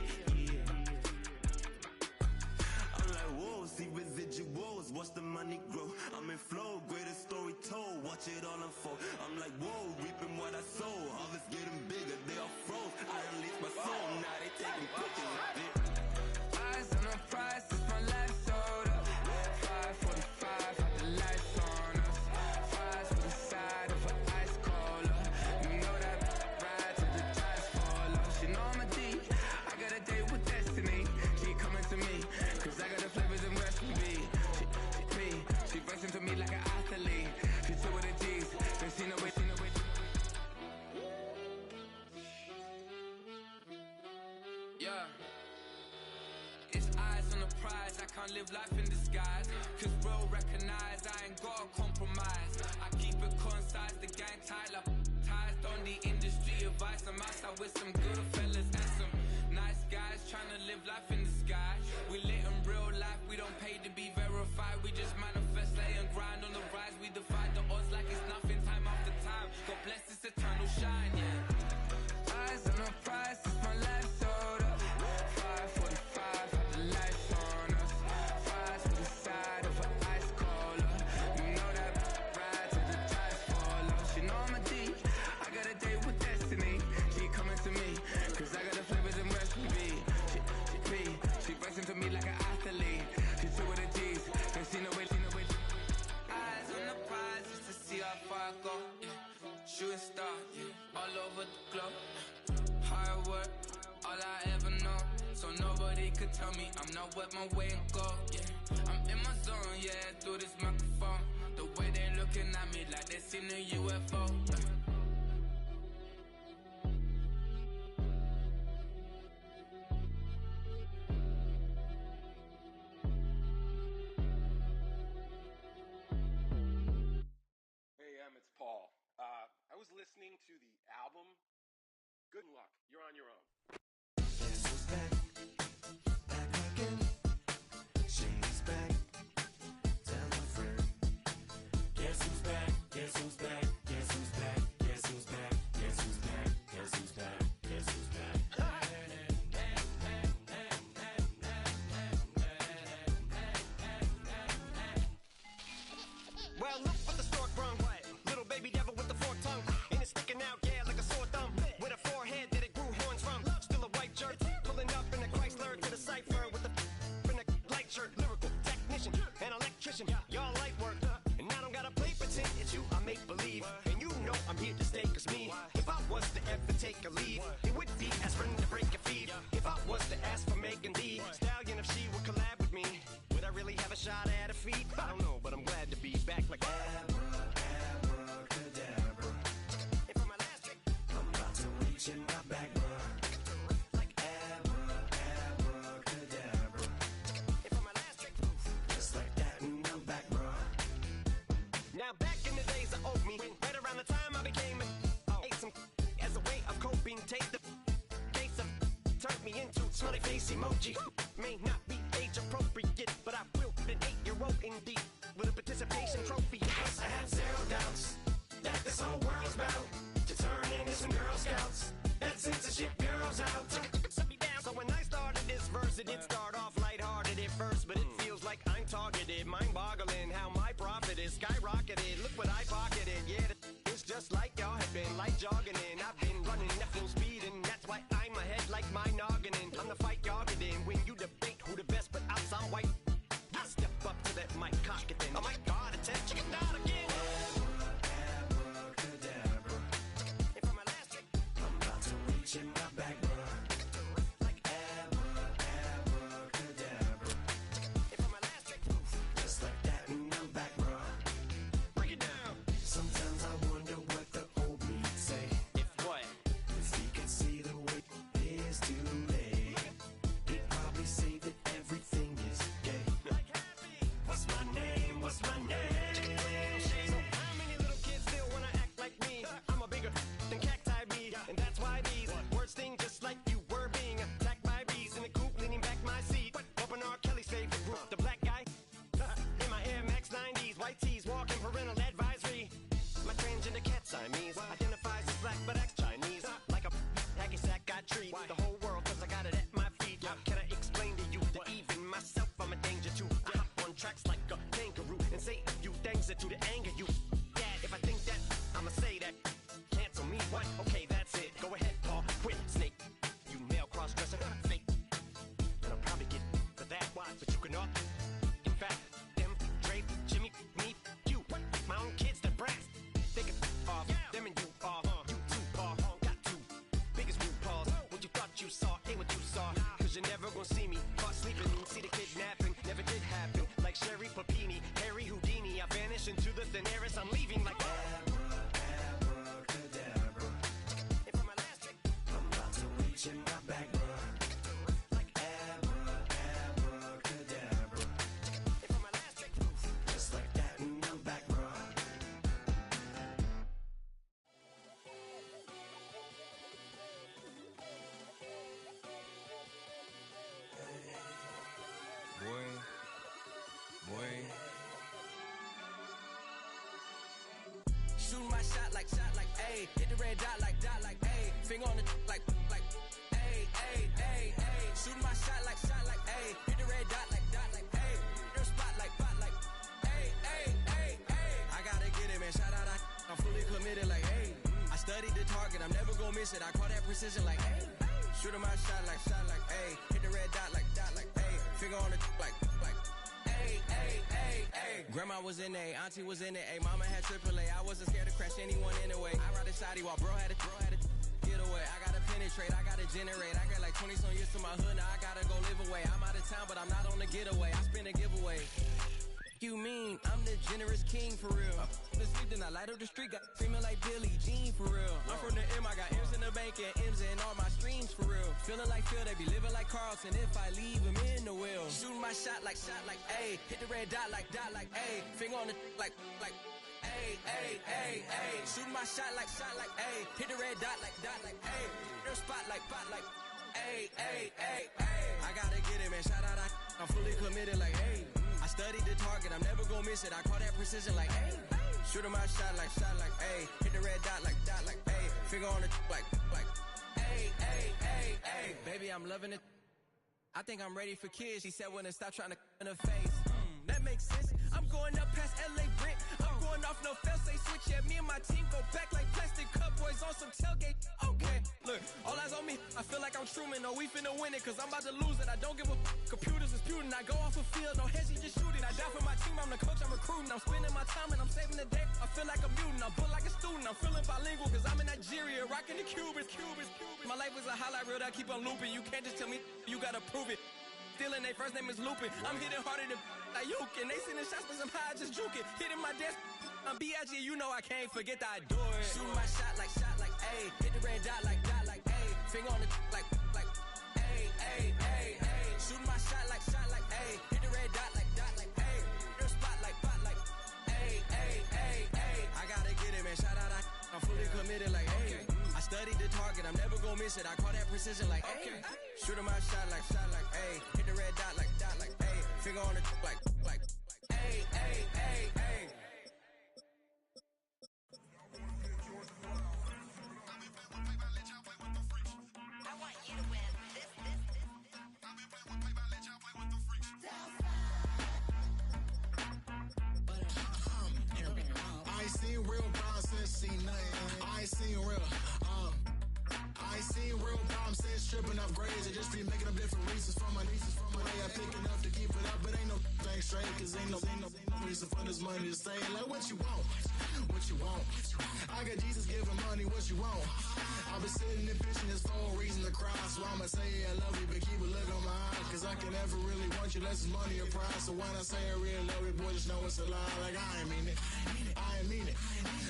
Speaker 12: I'm like, whoa, see residuals, watch the money grow. I'm in flow, greatest story told, watch it all unfold. I'm like, whoa, reaping what I sow. Harvest getting bigger, they all froze. I unleashed my soul, now they taking pictures of it. Eyes on the prize, it's my life sold up. 5:45, had the lights on us. Fries for the side of an ice cola. You know that ride till the tires fall off. She know I'm a D, I got a date with destiny. She
Speaker 4: can't live life in disguise. Cause real recognize I ain't gotta compromise. I keep it concise, the gang tight like ties. On the industry advice, I'm outside with some good fellas and some nice guys trying to live life in the sky. We lit in real life, we don't pay to be verified. We just manifest, lay and grind on the rise. We defy the odds like it's nothing, time after time. God bless this eternal shine, yeah. Eyes on the prize, it's my life sold up. 5:45, had the lights on us. Fries to the side of an ice cola. You know that ride till the ties fall off. She know I'm a D, I got a date with destiny. She coming to me, cause I got the flavors and recipe. She flexing to me like an athlete. She took with the G's, and she know it. Eyes on the prize just to see how far I go. Yeah. Shooting star, yeah. All over the globe. Hard work, all I ever know. So nobody could tell me I'm not what my way and go. Yeah. I'm in my zone, yeah, through this microphone. The way they looking at me like they seen a UFO. Yeah.
Speaker 13: It's Paul. I was listening to the album. Good luck. You're on your own.
Speaker 14: Guess who's back? Back again. She's back. Tell a friend. Guess who's back? Guess who's back? Guess who's back? Guess who's back? Guess who's back? Guess who's back? Guess who's back?
Speaker 15: Well, look for the stork brung. Little baby devil with the forked tongue. And it's sticking out, yeah, like a sore thumb. With a forehead that it grew horns from. Still a white shirt. Pulling up in a Chrysler to the cipher with the in a light shirt. Lyrical technician, an electrician. Y'all light work. And I don't gotta play pretend. It's you, I make believe. And you know I'm here to stay, cause me. If I was to ever take a leave, it would be aspirin to break a feed. If I was to ask for Megan D Stallion, if she would collab with me, would I really have a shot at a feat? I don't know, but I'm glad to be back like
Speaker 14: in my back, bruh. Like abracadabra. Just like that, and I'm back, bruh.
Speaker 15: Now back in the days of old me, right around the time I became ate some as a way of coping. Take the case of turned me into smiley face emoji. May not be age appropriate, but I will be an 8-year-old indeed with a participation trophy.
Speaker 14: Yes, I have zero doubts that this whole world's bound to turn into some Girl Scouts. That censorship bureau's out.
Speaker 15: So when I started this verse, it did start off lighthearted at first, but it feels like I'm targeted. Mind-boggling how my profit is skyrocketed. Look what I pocketed. Yeah, it's just like y'all have been like jogging in. I've been running at full speed, and that's why I'm ahead like my noggin. I'm the fight y'all get in when you debate who the best, but I'm some white. I step up to that mic, cock it then. Oh my God, attention, chicken out again.
Speaker 14: In my back, bruh. Like abracadabra. Just like that, and I'm back, bruh.
Speaker 15: Break it down.
Speaker 14: Sometimes I wonder what the old me'd say.
Speaker 15: If what?
Speaker 14: If he could see the way it is today, he'd probably say that everything is gay. What's my name? What's my name?
Speaker 15: So how many little kids still wanna act like me? I'm a bigger than cacti me, and that's why these words sting just like you were being attacked by bees in the coop, leaning back my seat. Open R. Kelly's favorite group, the black guy. In my Air Max 90s, white tees, walking parental advisory. My transgender cat Siamese identifies as black but acts Chinese. Like a hacky sack got treat the whole world cause I got it at my feet. How can I explain to you that even myself I'm a danger to? I hop on tracks like a kangaroo and say a few things that do to anger you. Dad, if I think that, I'ma say that. Cancel me, what? Okay, that's it. Go ahead, Paul, quit, snake. You male cross-dresser, fake. And I'll probably get for that, but you can all. In fact, them, Dre, Jimmy, me, you. My own kids, they're brass. They can off, them and you off. You too, Paul, got two. Biggest blue paws. What you thought you saw ain't what you saw. Cause you're never gonna see me caught sleeping. See the kidnapping, never did happen. Like Sherry Papini, Harry Houdini. I vanish into the thin air as Shooting my shot like, ayy. Hit the red dot like, ayy. Finger on the like, ayy, ayy, ayy, ayy. Shooting my shot like, ayy. Hit the red dot like, ayy. Your spot like, ayy, ayy, ayy, ayy. I gotta get it, man. Shout out, I'm fully committed like, ayy. I studied the target, I'm never gonna miss it. I call that precision like, ayy. Shooting my shot like, ayy. Hit the red dot like, ayy. Finger on the like, ayy, ayy, ayy, ayy. Grandma was in A, auntie was in it, ayy. Mama had AAA, I wasn't scared to crash anyone anyway. I ride a shotty while bro had a get away. I gotta penetrate, I gotta generate. I got like 20 some years to my hood, now I gotta go live away. I'm out of town, but I'm not on the getaway. I spin a giveaway. You mean I'm the generous king for real? The sleep, then I light up the street, got screaming like Billie Jean for real. I'm from the M, I got M's in the bank and M's in all my streams for real. Feeling like Phil, they be living like Carlson if I leave him in the wheel. Shooting my shot like, ayy. Hit the red dot like, ayy. Finger on the like, ayy, ayy, ayy, ayy. Shooting my shot like, ayy. Hit the red dot like, ayy. Your spot like, ayy, ayy, ayy, ayy. I gotta get it, man. Shout out, I'm fully committed like, ayy. I studied the target, I'm never gonna miss it. I call that precision like, ayy. Shooting my shot like, ayy. Hit the red dot like, ayy. Finger on the like, ayy, ayy, ayy, ayy. Baby, I'm loving it. I think I'm ready for kids. She said when to stop trying to in her face. That makes sense. I'm going up past LA Brent. I'm going off no fail, say switch. Yeah, me and my team go back like plastic cup boys on some tailgate. Okay, look, all eyes on me. I feel like I'm Truman. No, we finna win it, cause I'm about to lose it. I don't give a computers disputing. I go off a field, no hedging, just shooting. I die for my team, I'm the coach, I'm recruiting. I'm spending my time and I'm saving the day. I feel like a mutant, I'm built like a student. I'm feeling bilingual, cause I'm in Nigeria, rocking the Cubans. My life is a highlight reel that I keep on looping. You can't just tell me, you gotta prove it. Stealing, they first name is Lupin. I'm hitting harder than Ayuk, and they sending shots for some high, just juke it. Hitting my desk, I'm B.I.G., you know I can't forget that I do it. Shooting my shot like, ayy. Hit the red dot like, ayy. Finger on the like, ayy, ayy, ayy, ayy. Shooting my shot like, ayy. Hit the red dot like, ayy. Your spot like, ayy, ayy, ayy, ayy. I gotta get it, man. Shout out, I'm fully committed like, ayy. I studied the target, I'm never gonna miss it. I call that precision like, ayy. Shooting my shot like, ayy. Hit the red dot like, ayy. Finger on the like, ayy, ayy, ayy, ayy.
Speaker 3: I want you to win this.
Speaker 2: I ain't seen real problems since seen nothing. I ain't seen real problems since tripping up grades. I just be making up different reasons for my nieces. From my way I picking up to keep it up, but ain't no thing straight. Cause ain't no reason for this money to stay. Like what you want? What you want? I got Jesus giving money, what you want? I've been sitting and pitching this for a reason to cry. So I'ma say I love you, but keep a look on my eye. Cause I can never really want you unless it's money or pride. So when I say I really love you, boy, just know it's a lie. Like I ain't mean it. I ain't mean it.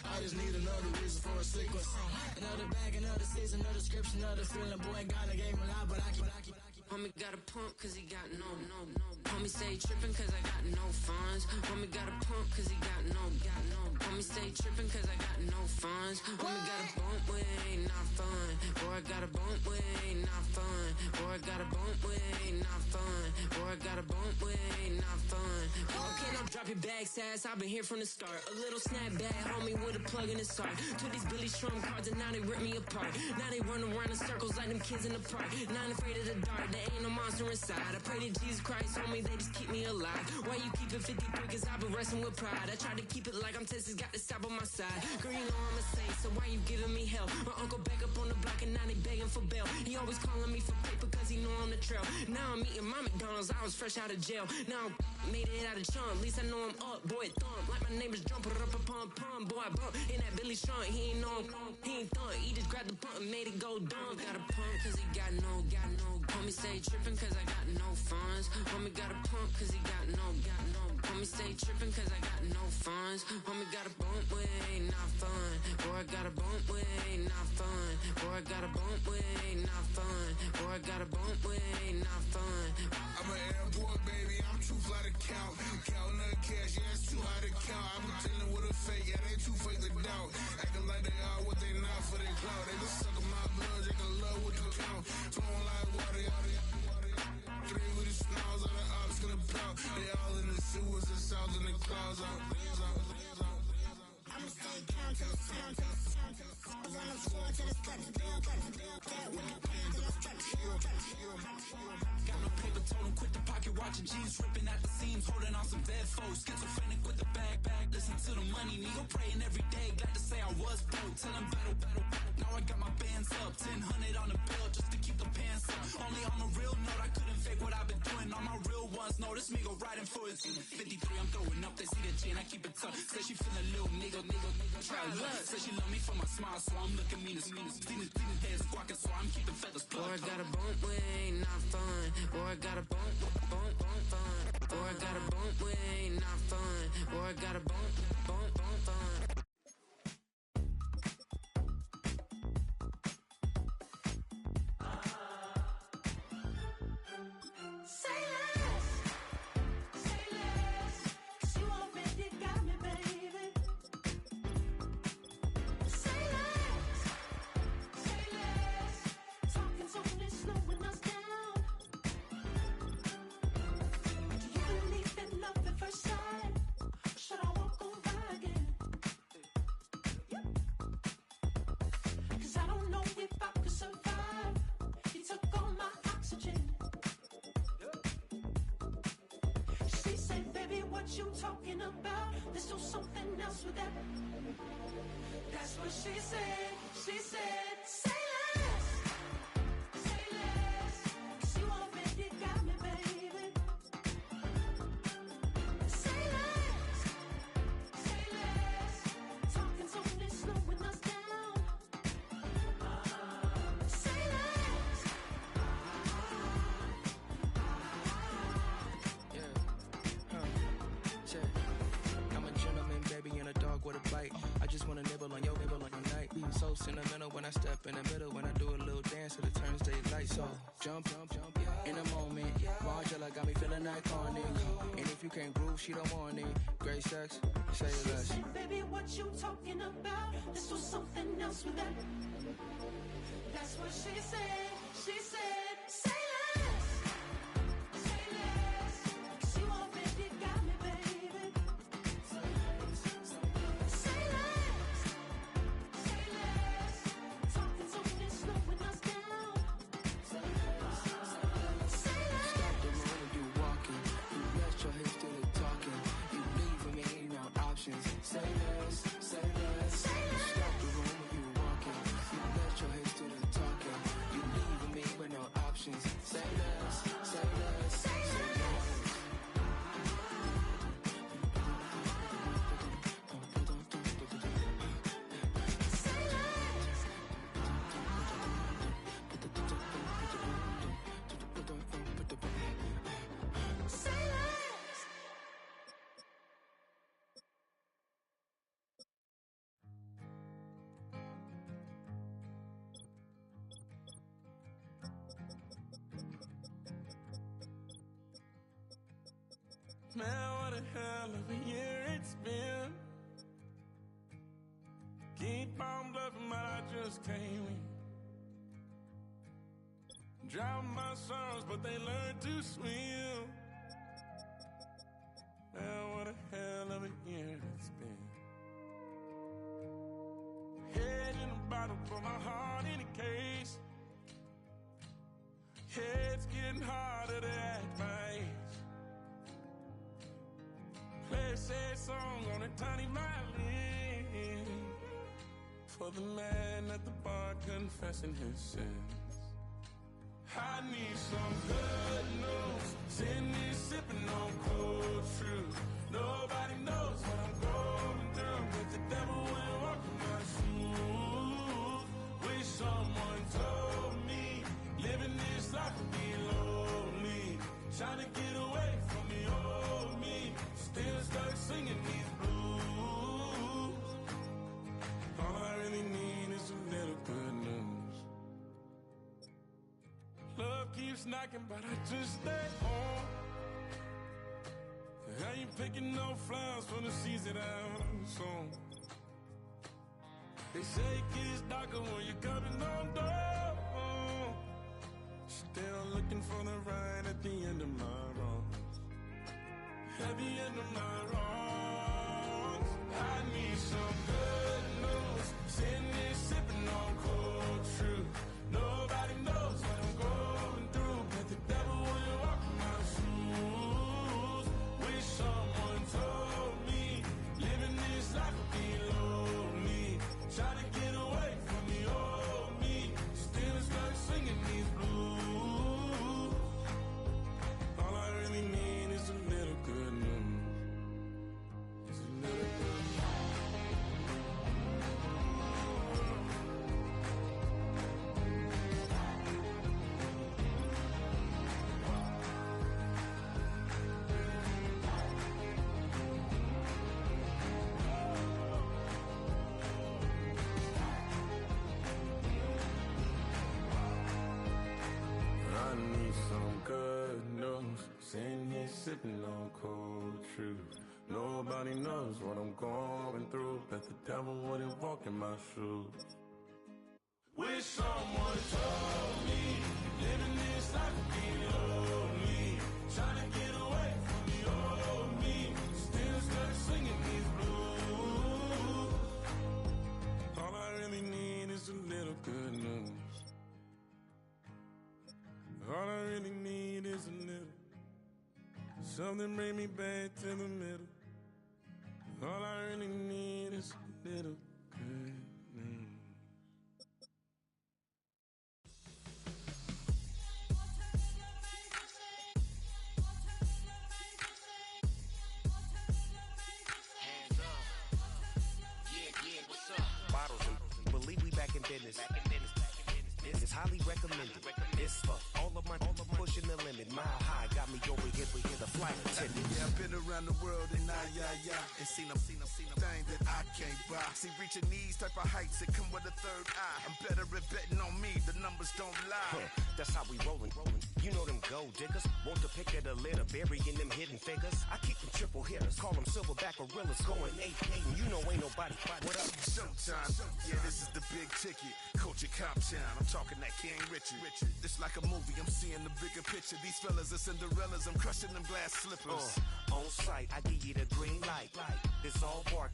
Speaker 2: I just need another reason for a sequence.
Speaker 1: Another bag, another season, another description, another feeling. Boy, God, I gave him a lot, but I keep. Homie got a pump cause he got no. Homie stay trippin' cause I got no funds. Homie got a pump cause he got no. Homie stay trippin' cause I got no funds. Homie got a bump with ain't not fun. Boy, I got a bump with ain't not fun. Boy, I got a bump with ain't not fun. Boy, I got a bump with ain't not fun. Okay, now drop your bag, sass. I've been here from the start. A little snapback, homie, with a plug in his heart. Took these Billy Strum cards and now they rip me apart. Now they run around in circles like them kids in the park. Not afraid of the dark, there ain't no monster inside. I pray to Jesus Christ, homie, they just keep me alive. Why you keep it 53? Cause I've been wrestling with pride. I try to keep it like I'm Texas, got the South on my side. Girl, you know I'm a saint, so why you giving me hell? My uncle back up on the block and now they begging for bail. He always calling me for paper cause he know I'm the trail. Now I'm eating my McDonald's, I was fresh out of jail. Now I made it out of chunk, at least I know I'm up, boy, thump. Like my neighbors jumping up a pump, boy, I bump. In that Billy Strong, he ain't know him, he ain't thump. He just grabbed the pump and made it go dumb. Got a pump cause he got no. Homie stay trippin' cause I got no funds. Homie got a pump cause he got no. Homie stay trippin' cause I got no funds. Homie got a bump with ain't not fun. Boy, I got a bump with ain't not fun. Boy, I got a bump with ain't not fun. Boy, I got a bump with ain't not fun.
Speaker 2: I'm an airport baby, I'm too fly to count. Counting the cash, yeah, it's too high to count. I'm dealing with a fake, yeah, they too fake to doubt. Acting like they are what they not for their clout. They just suckin' my blood, they can love what you count. Flowing like water, three with the smiles, all the ops gonna pout. They all in the sewers, the south, and the clouds out.
Speaker 3: I'ma stay ain't count till it's sound, till it's sound, till it's sound. On the floor till it's cut, bill, cut, bill, cut. With no pain till it's cut, bill, cut, bill, cut.
Speaker 4: Got no paper, told him quit the pocket watching jeans, ripping at the seams, holding on some bed foes. Schizophrenic with the bag, listen to the money, nigga praying every day. Glad to say I was broke, tell him battle. Now I got my bands up, 1000 on the bill just to keep the pants up. Only on a real note, I couldn't fake what I've been doing. All my real ones know this nigga riding for his 53, I'm throwing up, they see the chain, I keep it tough. Say she feel a little nigga, try luck. Say she love me for my smile, so I'm looking mean as Stealing heads, squawking, so I'm keeping feathers plucked.
Speaker 1: Boy, I got a bump with ain't not fun. Boy, I got a bump fun. Boy, I got a bump with ain't not fun. Boy, I got a bump fun.
Speaker 6: Say less, 'cause you already got me, baby. Say less, talking's only slowing us down. Do you believe in love at first sight? Or should I walk on by again? 'Cause I don't know if I could survive. You took all my oxygen. She said, baby, what you talking about? Let's do something else with that. That's what she said. She said, say less, 'cause you already got me, baby. Say less, talking's only slowing us down. Say less.
Speaker 16: I'm a gentleman, baby, and a dog with a bite. I just wanna nibble on your night. So sentimental when I step in the middle. When I do a little dance, till it turns daylight. So jump, in a moment. Margella got me feeling iconic. And if you can't groove, she don't want it. Great sex, say
Speaker 6: She
Speaker 16: less.
Speaker 6: said, baby, what you talking about? Let's do something else with that. That's what she said. She said, say less, 'cause you already got me, baby. Say less, talking's only slowing us down. Say less.
Speaker 16: Stop the room when you walking. You rest your hips to the talking. You leaving me no options. Say less, say less. Stop the room when you walking. You rest your hips to the talking. You leaving me with no options. Say less, say less. Say less.
Speaker 6: Say less.
Speaker 14: Man, what a hell of a year it's been. Keep on bluffing, but I just can't win. Drown my sons, but they learn to swim. Man, what a hell of a year it's been. Head in a bottle, put my heart in a case. Head's getting harder to act my age. Play a sad song on a tiny violin for the man at the bar confessing his sins. I need some good news. Sitting here sipping on cold truth. Nobody knows what I'm going through, but the devil will walk in my shoes. Wish someone told me living this life would be lonely. Trying to get away from the old me. Still stuck singing these blues. All I really need is a little good news. Love keeps knocking, but I just stay home. I ain't picking no flowers for the seeds that I've sown. They say it gets darker when you're coming on door. Still looking for the right at the end of my road. At the end of my wrongs, I need some good news. Sitting here sipping on cold truth. Nobody knows what I'm going through, but the devil will walk in my shoes. Wish someone told me living this life would be lonely. Trying to get away from the old me, still stuck singing these blues. All I really need is a little good news. It's a little good news. I need some good news. Sitting here sipping on cold truth. Nobody knows what I'm going through, but the devil wouldn't walk in my shoes. Wish someone told me living this life would be lonely. Trying to get away from the old me, still stuck singing these blues. All I really need is a little good news. All I really need is a little. Something bring me back to the middle. All I really need is a little good news.
Speaker 17: Hands up. Yeah, what's up? Bottles and believe we back in business. This is highly recommended. This for all of my pushing the limit. Mile high got me over here the flight attendant.
Speaker 8: Yeah, I've been around the world and and seen them thing that I can't buy. See, reaching these type of heights that come with a third eye. I'm better at betting on me, the numbers don't lie.
Speaker 17: That's how we rollin'. You know them gold diggers, want to pick at a litter, burying them hidden figures. I keep them triple hitters, call them silverback gorillas, going 8-8, and you know ain't nobody.
Speaker 8: What up? Showtime. Yeah, this is the big ticket. Culture Cop Town. I'm talking that King Richard. It's like a movie. I'm seeing the bigger picture. These fellas are Cinderellas. I'm crushing them glass slippers.
Speaker 17: On sight, I give you the green light. It's all bark.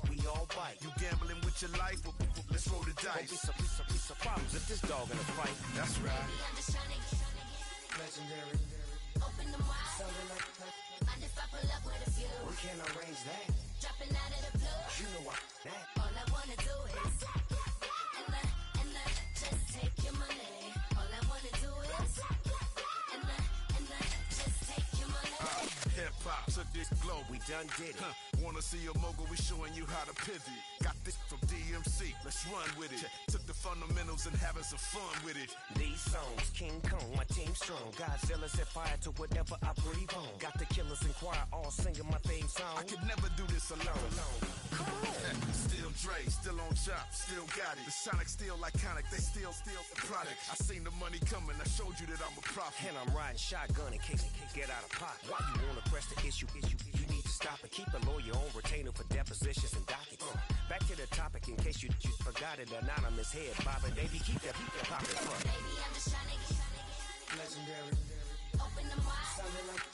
Speaker 17: We all bite.
Speaker 8: You gambling with your life? Let's roll the dice.
Speaker 17: Don't be some problems if this dog in a fight.
Speaker 8: That's right.
Speaker 17: Legendary.
Speaker 3: Open them wide.
Speaker 17: Something like
Speaker 3: Mind if I pull up with a few?
Speaker 17: we can't arrange that.
Speaker 3: Dropping out of the blue.
Speaker 17: You know what that.
Speaker 3: All I wanna do is and just take your money. All I wanna do is and just take your money.
Speaker 8: Hip hop took this globe.
Speaker 17: We done did it.
Speaker 8: Wanna see a mogul? We showing you how to pivot. Got this from DMC. Let's run with it. Took the fundamentals and having some fun with it.
Speaker 17: These songs, King Kong, my team strong. Godzilla set fire to whatever I breathe on. Got the killers in choir all singing my theme song.
Speaker 8: I could never do this alone. Still Dre, still on top, still got it. The Sonic still iconic, they still the product. I seen the money coming, I showed you that I'm a prophet.
Speaker 17: And I'm riding shotgun in case get out of pocket. Why you wanna press the issue? You need to stop and keep a lawyer on retainer for depositions and dockets. Back to the topic in case you forgot it. Anonymous head bobbing, baby, keep that popping.
Speaker 3: Baby, I'm just trying to get
Speaker 17: Legendary.
Speaker 3: open them wide.
Speaker 17: Something like